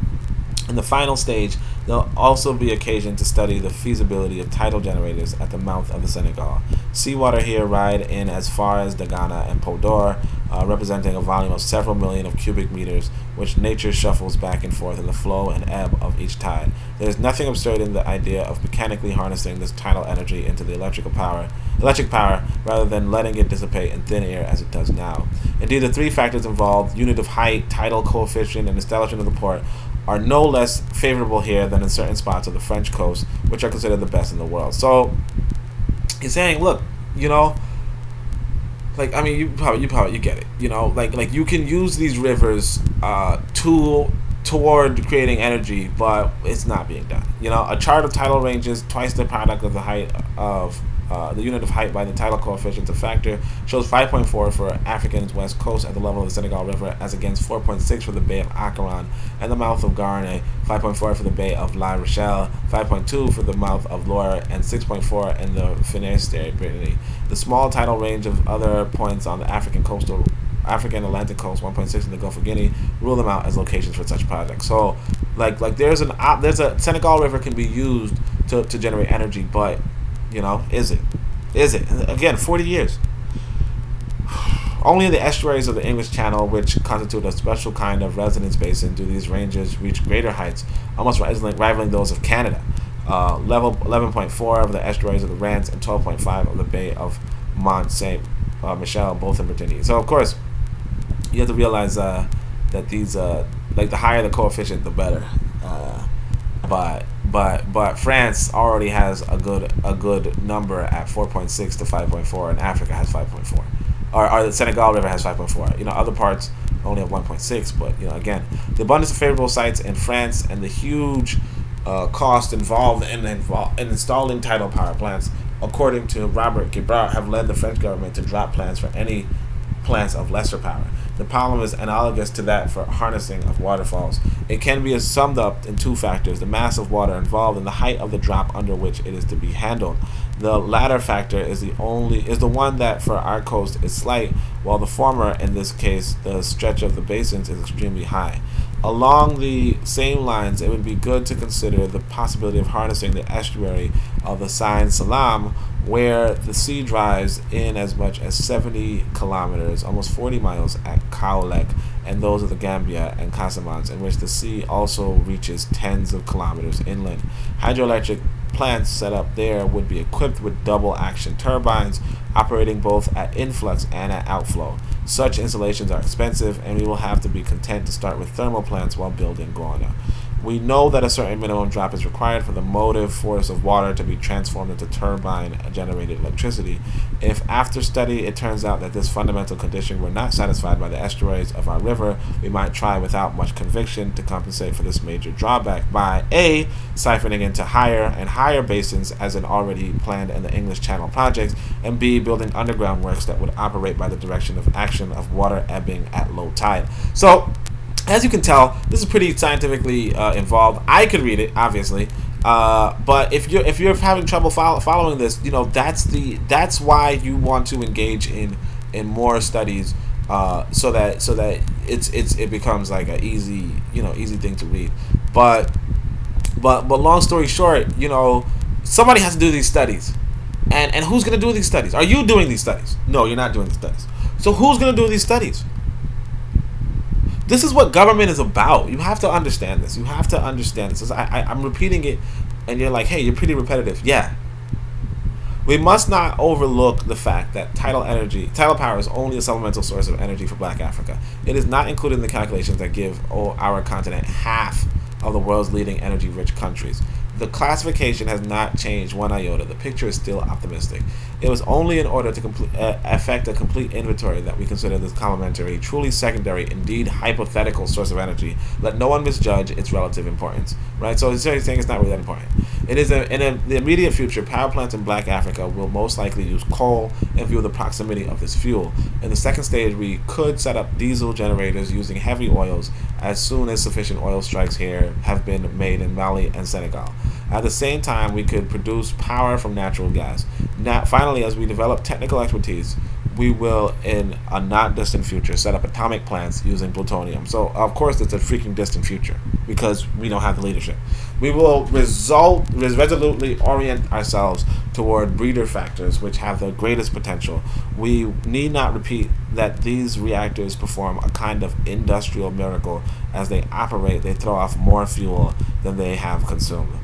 In the final stage, there will also be occasion to study the feasibility of tidal generators at the mouth of the Senegal. Seawater here ride in as far as Dagana and Podor, representing a volume of several million of cubic meters, which nature shuffles back and forth in the flow and ebb of each tide. There is nothing absurd in the idea of mechanically harnessing this tidal energy into the electric power, rather than letting it dissipate in thin air as it does now. Indeed, the three factors involved, unit of height, tidal coefficient, and establishment of the port, are no less favorable here than in certain spots of the French coast, which are considered the best in the world. So he's saying, look, you know, like, I mean, you get it, you know, like you can use these rivers to toward creating energy, but it's not being done. A chart of tidal ranges, twice the product of the height of the unit of height by the tidal coefficient of factor, shows 5.4 for Africa's west coast at the level of the Senegal River, as against 4.6 for the Bay of Acaran and the mouth of Garne, 5.4 for the Bay of La Rochelle, 5.2 for the mouth of Loire, and 6.4 in the Finisterre, Brittany. The small tidal range of other points on the African Atlantic coast, 1.6 in the Gulf of Guinea, rule them out as locations for such projects. So, there's a Senegal River can be used to generate energy, but is it? Again, 40 years. Only in the estuaries of the English Channel, which constitute a special kind of resonance basin, do these ranges reach greater heights, almost rivaling those of Canada. Level 11.4 of the estuaries of the Rance and 12.5 of the Bay of Mont Saint Michel, both in Brittany. So, of course, you have to realize that these, the higher the coefficient, the better. But France already has a good number at 4.6 to 5.4, and Africa has 5.4, or the Senegal River has 5.4. Other parts only have 1.6. But again, the abundance of favorable sites in France and the huge cost involved in installing tidal power plants, according to Robert Guibert, have led the French government to drop plans for any plants of lesser power. The problem is analogous to that for harnessing of waterfalls. It can be summed up in two factors: the mass of water involved and the height of the drop under which it is to be handled. The latter factor is the one that for our coast is slight, while the former, in this case the stretch of the basins, is extremely high. Along the same lines, it would be good to consider the possibility of harnessing the estuary of the Seine Salam, where the sea drives in as much as 70 kilometers, almost 40 miles, at Kaolek, and those of the Gambia and Casamance, in which the sea also reaches tens of kilometers inland. Hydroelectric plants set up there would be equipped with double action turbines, operating both at influx and at outflow. Such installations are expensive, and we will have to be content to start with thermal plants while building Guana. We know that a certain minimum drop is required for the motive force of water to be transformed into turbine-generated electricity. If after study it turns out that this fundamental condition were not satisfied by the estuaries of our river, we might try without much conviction to compensate for this major drawback by A. siphoning into higher and higher basins as in already planned in the English Channel projects, and B. building underground works that would operate by the direction of action of water ebbing at low tide. So, as you can tell, this is pretty scientifically involved. I could read it, obviously, but if you're having trouble following this, that's why you want to engage in more studies, so that it becomes like a easy thing to read. But long story short, somebody has to do these studies, and who's gonna do these studies? Are you doing these studies? No, you're not doing these studies. So who's gonna do these studies? This is what government is about. You have to understand this. I'm repeating it, and you're like, hey, you're pretty repetitive. Yeah. We must not overlook the fact that tidal power is only a supplemental source of energy for Black Africa. It is not included in the calculations that give our continent half of the world's leading energy-rich countries. The classification has not changed one iota. The picture is still optimistic. It was only in order to effect a complete inventory that we consider this complementary, truly secondary, indeed hypothetical source of energy. Let no one misjudge its relative importance. Right? So he's saying it's not really that important. It is in the immediate future, power plants in Black Africa will most likely use coal in view of the proximity of this fuel. In the second stage, we could set up diesel generators using heavy oils as soon as sufficient oil strikes here have been made in Mali and Senegal. At the same time, we could produce power from natural gas. Finally, as we develop technical expertise, we will, in a not distant future, set up atomic plants using plutonium. So, of course, it's a freaking distant future because we don't have the leadership. We will resolutely orient ourselves toward breeder factors which have the greatest potential. We need not repeat that these reactors perform a kind of industrial miracle. As they operate, they throw off more fuel than they have consumed.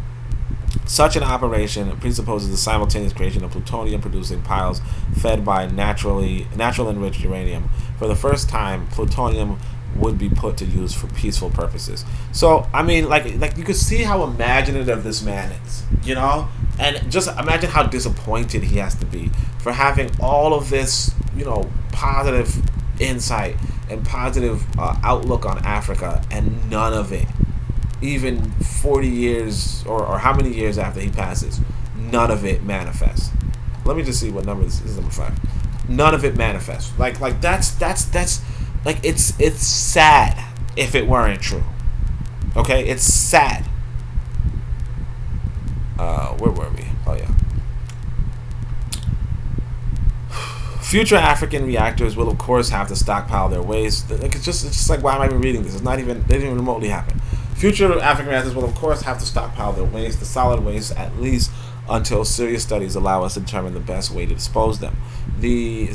Such an operation presupposes the simultaneous creation of plutonium-producing piles fed by natural enriched uranium. For the first time, plutonium would be put to use for peaceful purposes. So, I mean, like you could see how imaginative this man is, and just imagine how disappointed he has to be for having all of this, positive insight and positive outlook on Africa, and none of it, even 40 years or how many years after he passes, none of it manifests. Let me just see what number this is. Number 5. None of it manifests. Like that's like it's sad if it weren't true. Okay, it's sad. Where were we? Oh yeah. Future African reactors will of course have to stockpile their waste. Like it's just like, why am I even reading this? It's not even, they didn't even remotely happen. Future African reactors will of course have to stockpile their waste, the solid waste, at least until serious studies allow us to determine the best way to dispose of them. The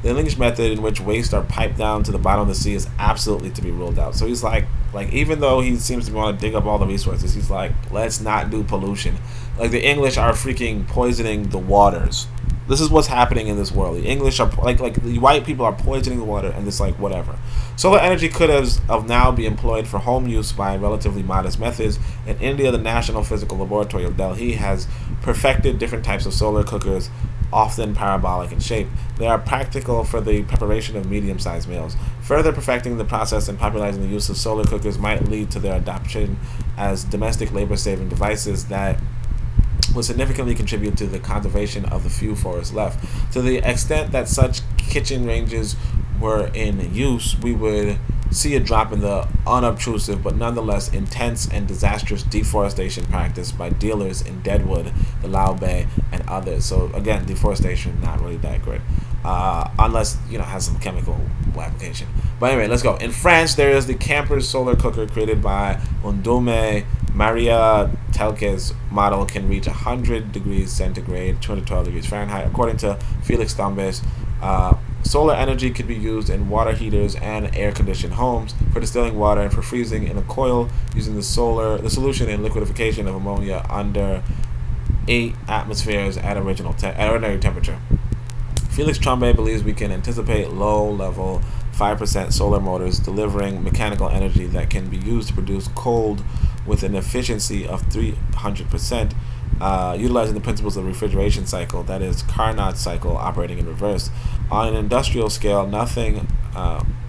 English method in which waste are piped down to the bottom of the sea is absolutely to be ruled out. So he's like even though he seems to want to dig up all the resources, he's like, let's not do pollution. Like the English are freaking poisoning the waters. This is what's happening in this world. The English are like the white people are poisoning the water, and it's like whatever. Solar energy could have now be employed for home use by relatively modest methods. In India, the National Physical Laboratory of Delhi has perfected different types of solar cookers, often parabolic in shape. They are practical for the preparation of medium-sized meals. Further perfecting the process and popularizing the use of solar cookers might lead to their adoption as domestic labor-saving devices that will significantly contribute to the conservation of the few forests left. To the extent that such kitchen ranges were in use, we would see a drop in the unobtrusive but nonetheless intense and disastrous deforestation practiced by dealers in deadwood, the Lao Bay, and others. So again, deforestation not really that great, unless it has some chemical application. But anyway, let's go. In France, there is the Camper's solar cooker created by Ondume. Maria Telke's model can reach 100 degrees centigrade, 212 degrees Fahrenheit. According to Felix Tombes, solar energy could be used in water heaters and air-conditioned homes, for distilling water and for freezing in a coil using the solution in liquefaction of ammonia under 8 atmospheres at ordinary temperature. Felix Trombe believes we can anticipate low-level 5% solar motors delivering mechanical energy that can be used to produce cold with an efficiency of 300%, utilizing the principles of the refrigeration cycle, that is, Carnot cycle operating in reverse. On an industrial scale, nothing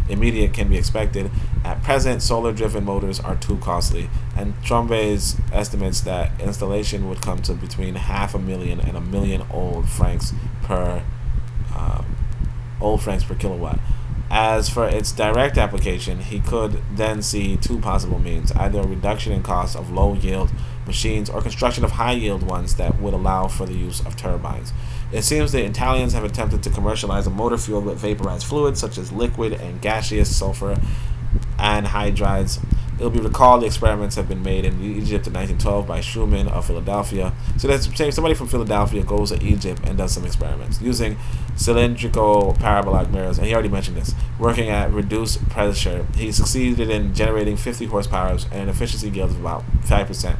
immediate can be expected. At present, solar-driven motors are too costly, and Trombe's estimates that installation would come to between $500,000 and $1 million old francs per kilowatt. As for its direct application, he could then see two possible means: either a reduction in cost of low-yield machines or construction of high-yield ones that would allow for the use of turbines. It seems the Italians have attempted to commercialize a motor fueled with vaporized fluids such as liquid and gaseous sulfur anhydrides. It will be recalled the experiments have been made in Egypt in 1912 by Schumann of Philadelphia. So that's somebody from Philadelphia goes to Egypt and does some experiments using cylindrical parabolic mirrors, and he already mentioned this. Working at reduced pressure, he succeeded in generating 50 horsepower and an efficiency yield of about 5%.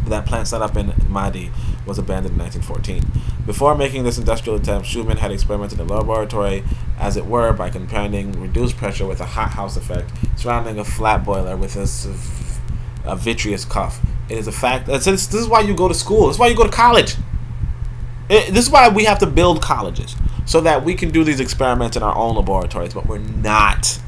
That plant set up in Mahdi was abandoned in 1914. Before making this industrial attempt, Schumann had experimented in the laboratory, as it were, by comparing reduced pressure with a hothouse effect surrounding a flat boiler with a vitreous cuff. It is a fact. This is why you go to school. This is why you go to college. This is why we have to build colleges, so that we can do these experiments in our own laboratories, but we're not.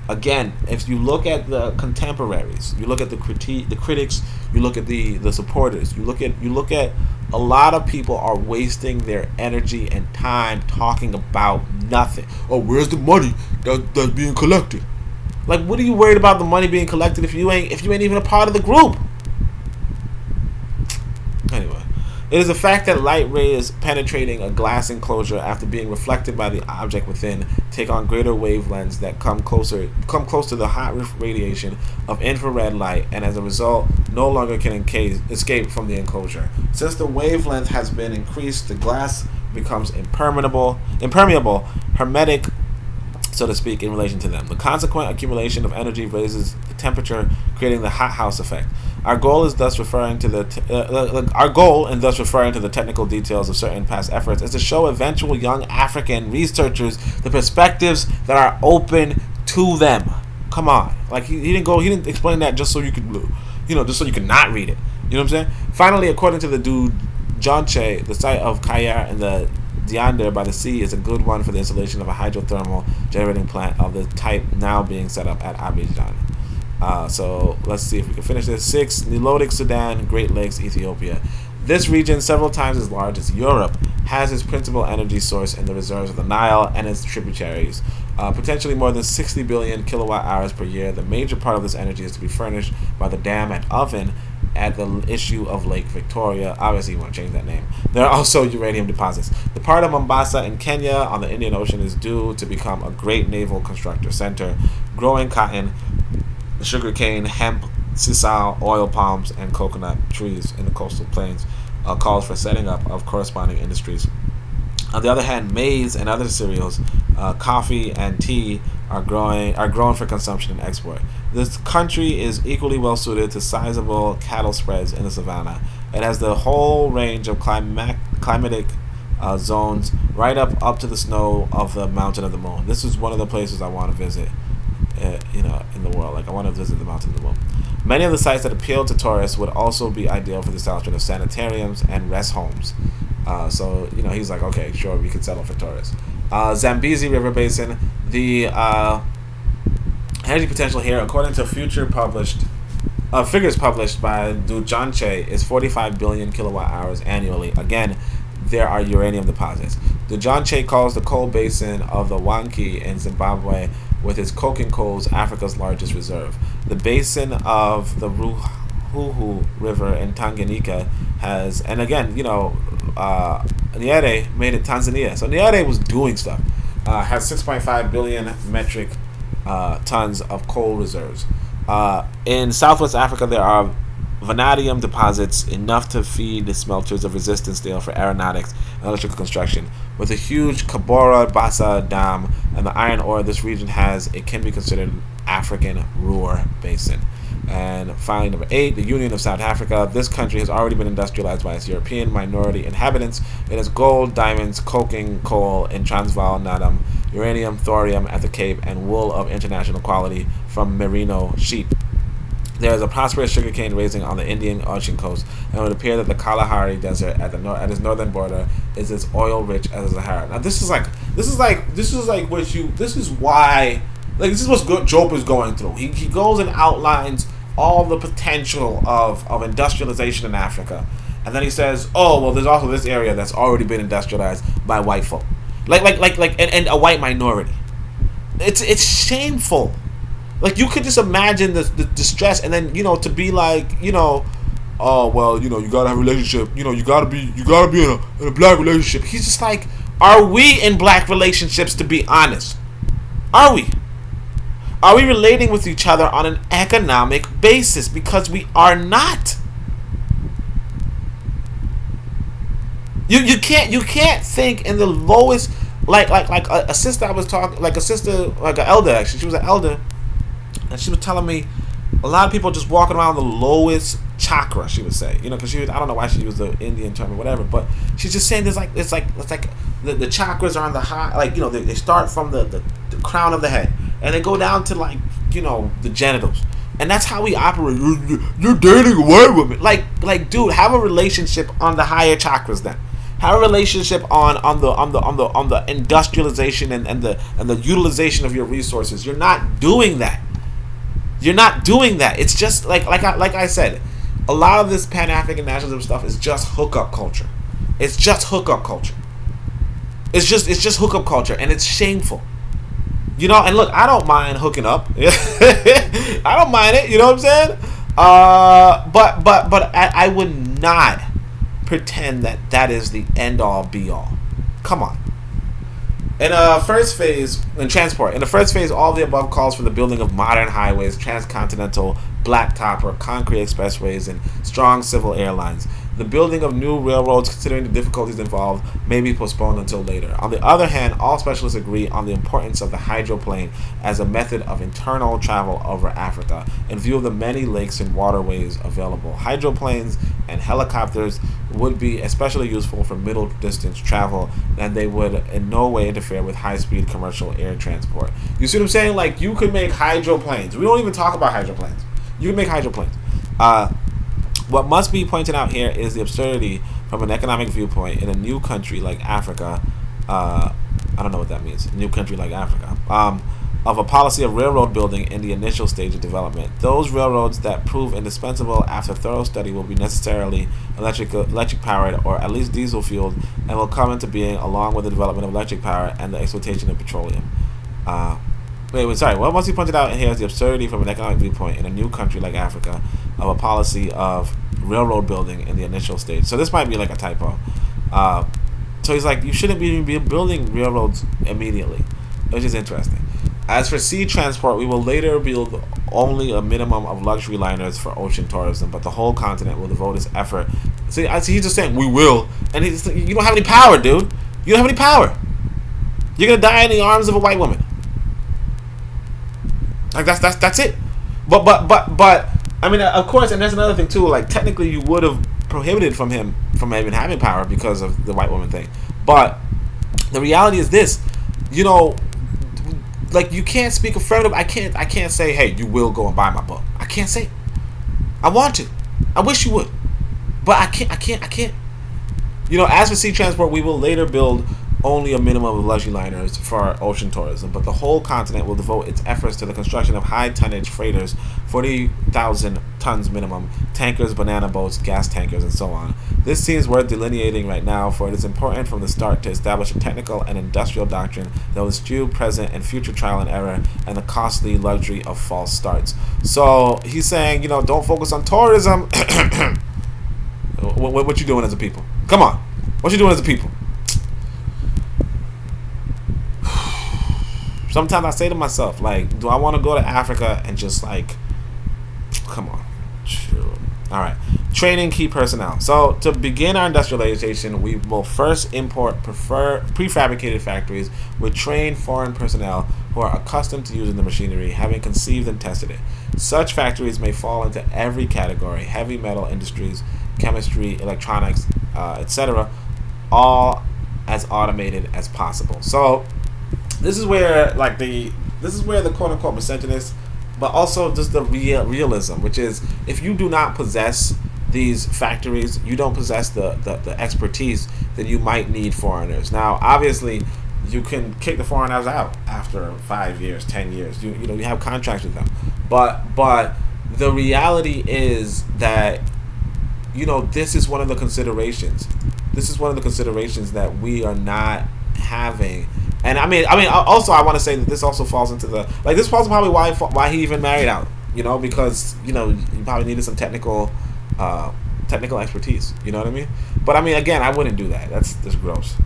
Again, if you look at the contemporaries, you look at the critics, you look at the supporters, you look at a lot of people are wasting their energy and time talking about nothing. Oh, where's the money that's being collected? Like, what are you worried about the money being collected if you ain't even a part of the group? Anyway, it is a fact that light rays penetrating a glass enclosure after being reflected by the object within take on greater wavelengths that come close to the hot radiation of infrared light, and as a result no longer can escape from the enclosure. Since the wavelength has been increased, the glass becomes impermeable, hermetic, so to speak, in relation to them. The consequent accumulation of energy raises the temperature, creating the hothouse effect. Our goal, in thus referring to the technical details of certain past efforts, is to show eventual young African researchers the perspectives that are open to them. Come on, like he didn't explain that just so you could, just so you could not read it. You know what I'm saying? Finally, according to the dude John Che, the site of Kayar and the Diander by the sea is a good one for the installation of a hydrothermal generating plant of the type now being set up at Abidjan. So let's see if we can finish this. 6. Nilotic Sudan, Great Lakes, Ethiopia. This region, several times as large as Europe, has its principal energy source in the reserves of the Nile and its tributaries. Potentially more than 60 billion kilowatt hours per year. The major part of this energy is to be furnished by the dam at Oven at the issue of Lake Victoria. Obviously, you want to change that name. There are also uranium deposits. The part of Mombasa in Kenya on the Indian Ocean is due to become a great naval constructor center, growing cotton, sugarcane, hemp, sisal, oil palms, and coconut trees in the coastal plains. Calls for setting up of corresponding industries. On the other hand, maize and other cereals, coffee and tea are grown for consumption and export. This country is equally well suited to sizable cattle spreads in the savannah. It has the whole range of climatic zones right up to the snow of the Mountain of the Moon. This is one of the places I want to visit, in the world. Like, I want to visit the Mountain of the Moon. Many of the sites that appeal to tourists would also be ideal for the establishment of sanitariums and rest homes. So he's like, okay, sure, we could settle for tourists. Zambezi River Basin, the energy potential here, according to figures published by Dujanche, is 45 billion kilowatt hours annually. Again, there are uranium deposits. Dujanche calls the coal basin of the Wanki in Zimbabwe, with its coking coals, Africa's largest reserve. The basin of the Ruhuhu River in Tanganyika has, and again, Nyerere made it Tanzania. So Nyerere was doing stuff. Has 6.5 billion metric tons of coal reserves. In Southwest Africa, there are vanadium deposits enough to feed the smelters of resistant steel for aeronautics and electrical construction. With a huge Kabora Bassa dam and the iron ore this region has, it can be considered an African Ruhr basin. And finally, number 8, the Union of South Africa. This country has already been industrialized by its European minority inhabitants. It has gold, diamonds, coking coal in Transvaal, Natam, uranium, thorium at the Cape, and wool of international quality from merino sheep. There is a prosperous sugarcane raising on the Indian Ocean coast, and it would appear that the Kalahari Desert at its northern border is as oil rich as the Sahara. Now, this is why, this is what Diop is going through. He goes and outlines all the potential of industrialization in Africa, and then he says, oh, well, there's also this area that's already been industrialized by white folk, and a white minority. It's shameful. Like, you could just imagine the distress, and then to be like, oh, well, you gotta have a relationship, you gotta be in a black relationship. He's just like, are we in black relationships, to be honest? Are we relating with each other on an economic basis? Because we are not. You can't think in the lowest, like a sister I was talking, like an elder, actually. She was an elder, and she was telling me a lot of people just walking around the lowest chakra, she would say, because she was, I don't know why she used the Indian term or whatever, but she's just saying it's like the chakras are on the high, they start from the crown of the head, and they go down to the genitals, and that's how we operate. You're dating a white woman, like dude, have a relationship on the higher chakras then. Have a relationship on the industrialization and the utilization of your resources. You're not doing that. It's just like I said, a lot of this Pan-African nationalism stuff is just hookup culture. It's just hookup culture, and it's shameful. And look, I don't mind hooking up. I don't mind it. You know what I'm saying? But I would not pretend that is the end all be all. Come on. In the first phase, all of the above calls for the building of modern highways, transcontinental blacktop or concrete expressways, and strong civil airlines. The building of new railroads, considering the difficulties involved, may be postponed until later. On the other hand, all specialists agree on the importance of the hydroplane as a method of internal travel over Africa, in view of the many lakes and waterways available. Hydroplanes and helicopters would be especially useful for middle distance travel, and they would in no way interfere with high-speed commercial air transport. You see what I'm saying? Like, you could make hydroplanes. We don't even talk about hydroplanes. You can make hydroplanes. What must be pointed out here is the absurdity from an economic viewpoint in a new country like Africa, I don't know what that means, a new country like Africa, of a policy of railroad building in the initial stage of development. Those railroads that prove indispensable after thorough study will be necessarily electric powered, or at least diesel fueled, and will come into being along with the development of electric power and the exploitation of petroleum. Sorry. What once he pointed out here is the absurdity from an economic viewpoint in a new country like Africa of a policy of railroad building in the initial stage. So this might be like a typo. So he's like, you shouldn't be building railroads immediately, which is interesting. As for sea transport, we will later build only a minimum of luxury liners for ocean tourism, but the whole continent will devote its effort. See, he's just saying we will, and you don't have any power, dude. You don't have any power. You're gonna die in the arms of a white woman. Like that's it. But I mean, of course, and there's another thing too. Like technically, you would have prohibited from him from even having power because of the white woman thing. But the reality is this, like you can't speak affirmative. I can't say, hey, you will go and buy my book. I can't say it. I want to. I wish you would, but I can't. As for sea transport, we will later build only a minimum of luxury liners for ocean tourism, but the whole continent will devote its efforts to the construction of high tonnage freighters, 40,000 tons minimum, tankers, banana boats, gas tankers, and so on. This seems worth delineating right now, for it is important from the start to establish a technical and industrial doctrine that will eschew present and future trial and error and the costly luxury of false starts. So he's saying, don't focus on tourism. What you doing as a people? Come on. What you doing as a people? Sometimes I say to myself, like, do I want to go to Africa and just like, come on, chill. All right, training key personnel. So to begin our industrialization, we will first import prefabricated factories with trained foreign personnel who are accustomed to using the machinery, having conceived and tested it. Such factories may fall into every category: heavy metal industries, chemistry, electronics, etc., all as automated as possible. So this is where the quote unquote misceganist, but also just the realism, which is if you do not possess these factories, you don't possess the expertise, then you might need foreigners. Now, obviously, you can kick the foreigners out after 5 years, 10 years. You have contracts with them, but the reality is that this is one of the considerations. This is one of the considerations that we are not having. And I mean, also I want to say that this also falls into this falls probably why he even married out, because you probably needed some technical expertise. You know what I mean? But I mean, again, I wouldn't do that. That's just gross.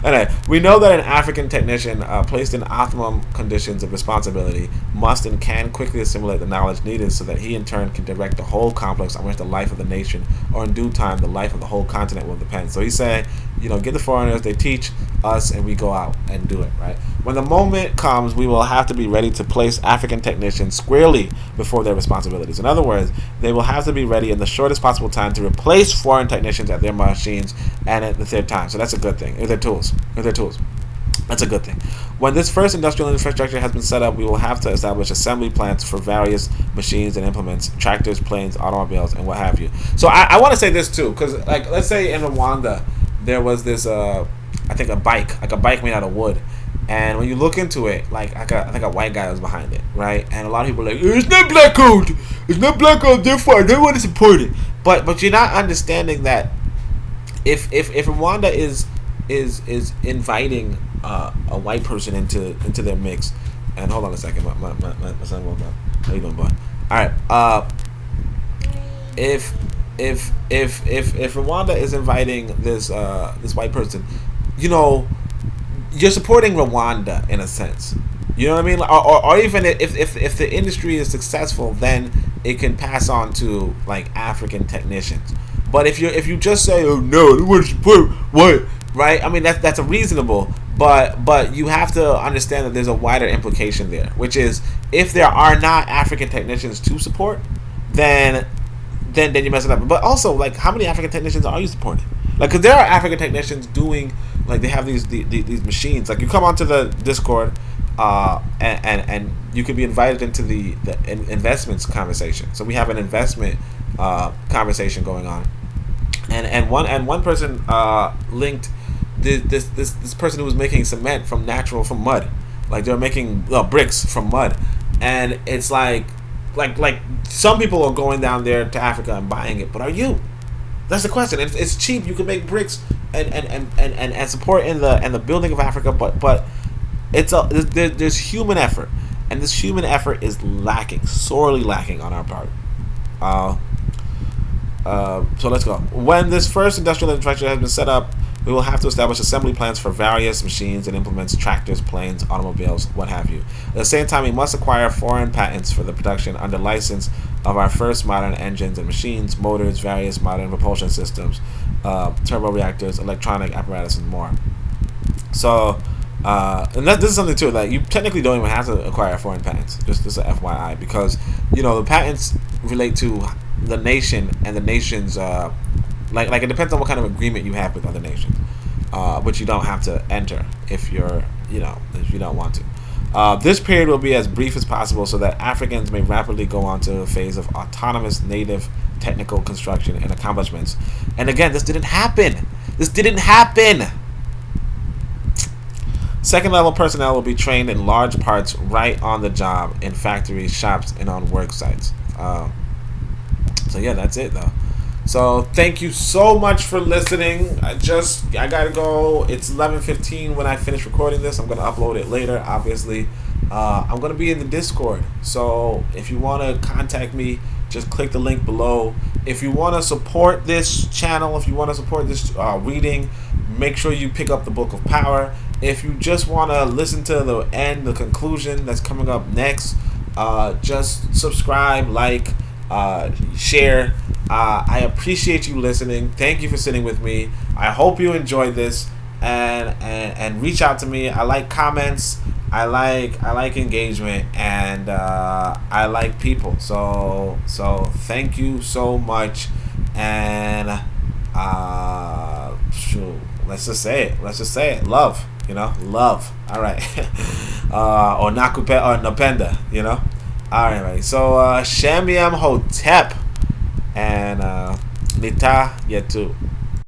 Anyway, we know that an African technician placed in optimum conditions of responsibility must and can quickly assimilate the knowledge needed so that he in turn can direct the whole complex on which the life of the nation, or in due time the life of the whole continent, will depend. So he's saying, get the foreigners, they teach us, and we go out and do it, right? When the moment comes, we will have to be ready to place African technicians squarely before their responsibilities. In other words, they will have to be ready in the shortest possible time to replace foreign technicians at their machines and at their time. So that's a good thing. If they're tools. That's a good thing. When this first industrial infrastructure has been set up, we will have to establish assembly plants for various machines and implements, tractors, planes, automobiles, and what have you. So I want to say this too, because like let's say in Rwanda there was this I think a bike made out of wood, and when you look into it, like I think a white guy was behind it, right? And a lot of people are like, it's not black owned, therefore they want to support it. But you're not understanding that if Rwanda is inviting a white person into their mix, and hold on a second, my son woke up. How you doing, boy? All right. If Rwanda is inviting this white person, you're supporting Rwanda in a sense. You know what I mean? Or even if the industry is successful, then it can pass on to like African technicians. But if you just say, oh no, they want to support what, right? I mean that's a reasonable, but you have to understand that there's a wider implication there, which is if there are not African technicians to support, then you mess it up. But also, like, how many African technicians are you supporting? Like, because there are African technicians doing, like, they have these machines. Like, you come onto the Discord, and you can be invited into the investments conversation. So we have an investment conversation going on, and one person linked this person who was making cement from mud, like they're making bricks from mud, and it's like some people are going down there to Africa and buying it, but are you? That's the question. It's cheap. You can make bricks and support in the building of Africa, but there's human effort, and this human effort is lacking, sorely lacking on our part. So let's go. When this first industrial infrastructure has been set up, we will have to establish assembly plants for various machines and implements, tractors, planes, automobiles, what have you. At the same time, we must acquire foreign patents for the production under license of our first modern engines and machines, motors, various modern propulsion systems, turbo reactors, electronic apparatus, and more. So, this is something too. Like, you technically don't even have to acquire foreign patents. Just a FYI, because the patents relate to the nation and the nation's like it depends on what kind of agreement you have with other nations, which you don't have to enter if you're if you don't want to. This period will be as brief as possible so that Africans may rapidly go on to a phase of autonomous native technical construction and accomplishments. And again, this didn't happen. Second level personnel will be trained in large parts right on the job in factories, shops, and on work sites. So yeah, that's it though. So thank you so much for listening. I gotta go. It's 11:15 when I finish recording this. I'm gonna upload it later, obviously. I'm gonna be in the Discord, so if you want to contact me, just click the link below. If you want to support this channel, if you want to support this reading, make sure you pick up the Book of Power. If you just want to listen to the end, the conclusion that's coming up next, just subscribe, like, share. I appreciate you listening. Thank you for sitting with me. I hope you enjoyed this, and reach out to me. I like comments. I like engagement, and I like people. So thank you so much, and let's just say it. Love, love. All right, or nakupe or napenda, All right, buddy. So Shamiam Hotep and Ptah Htp.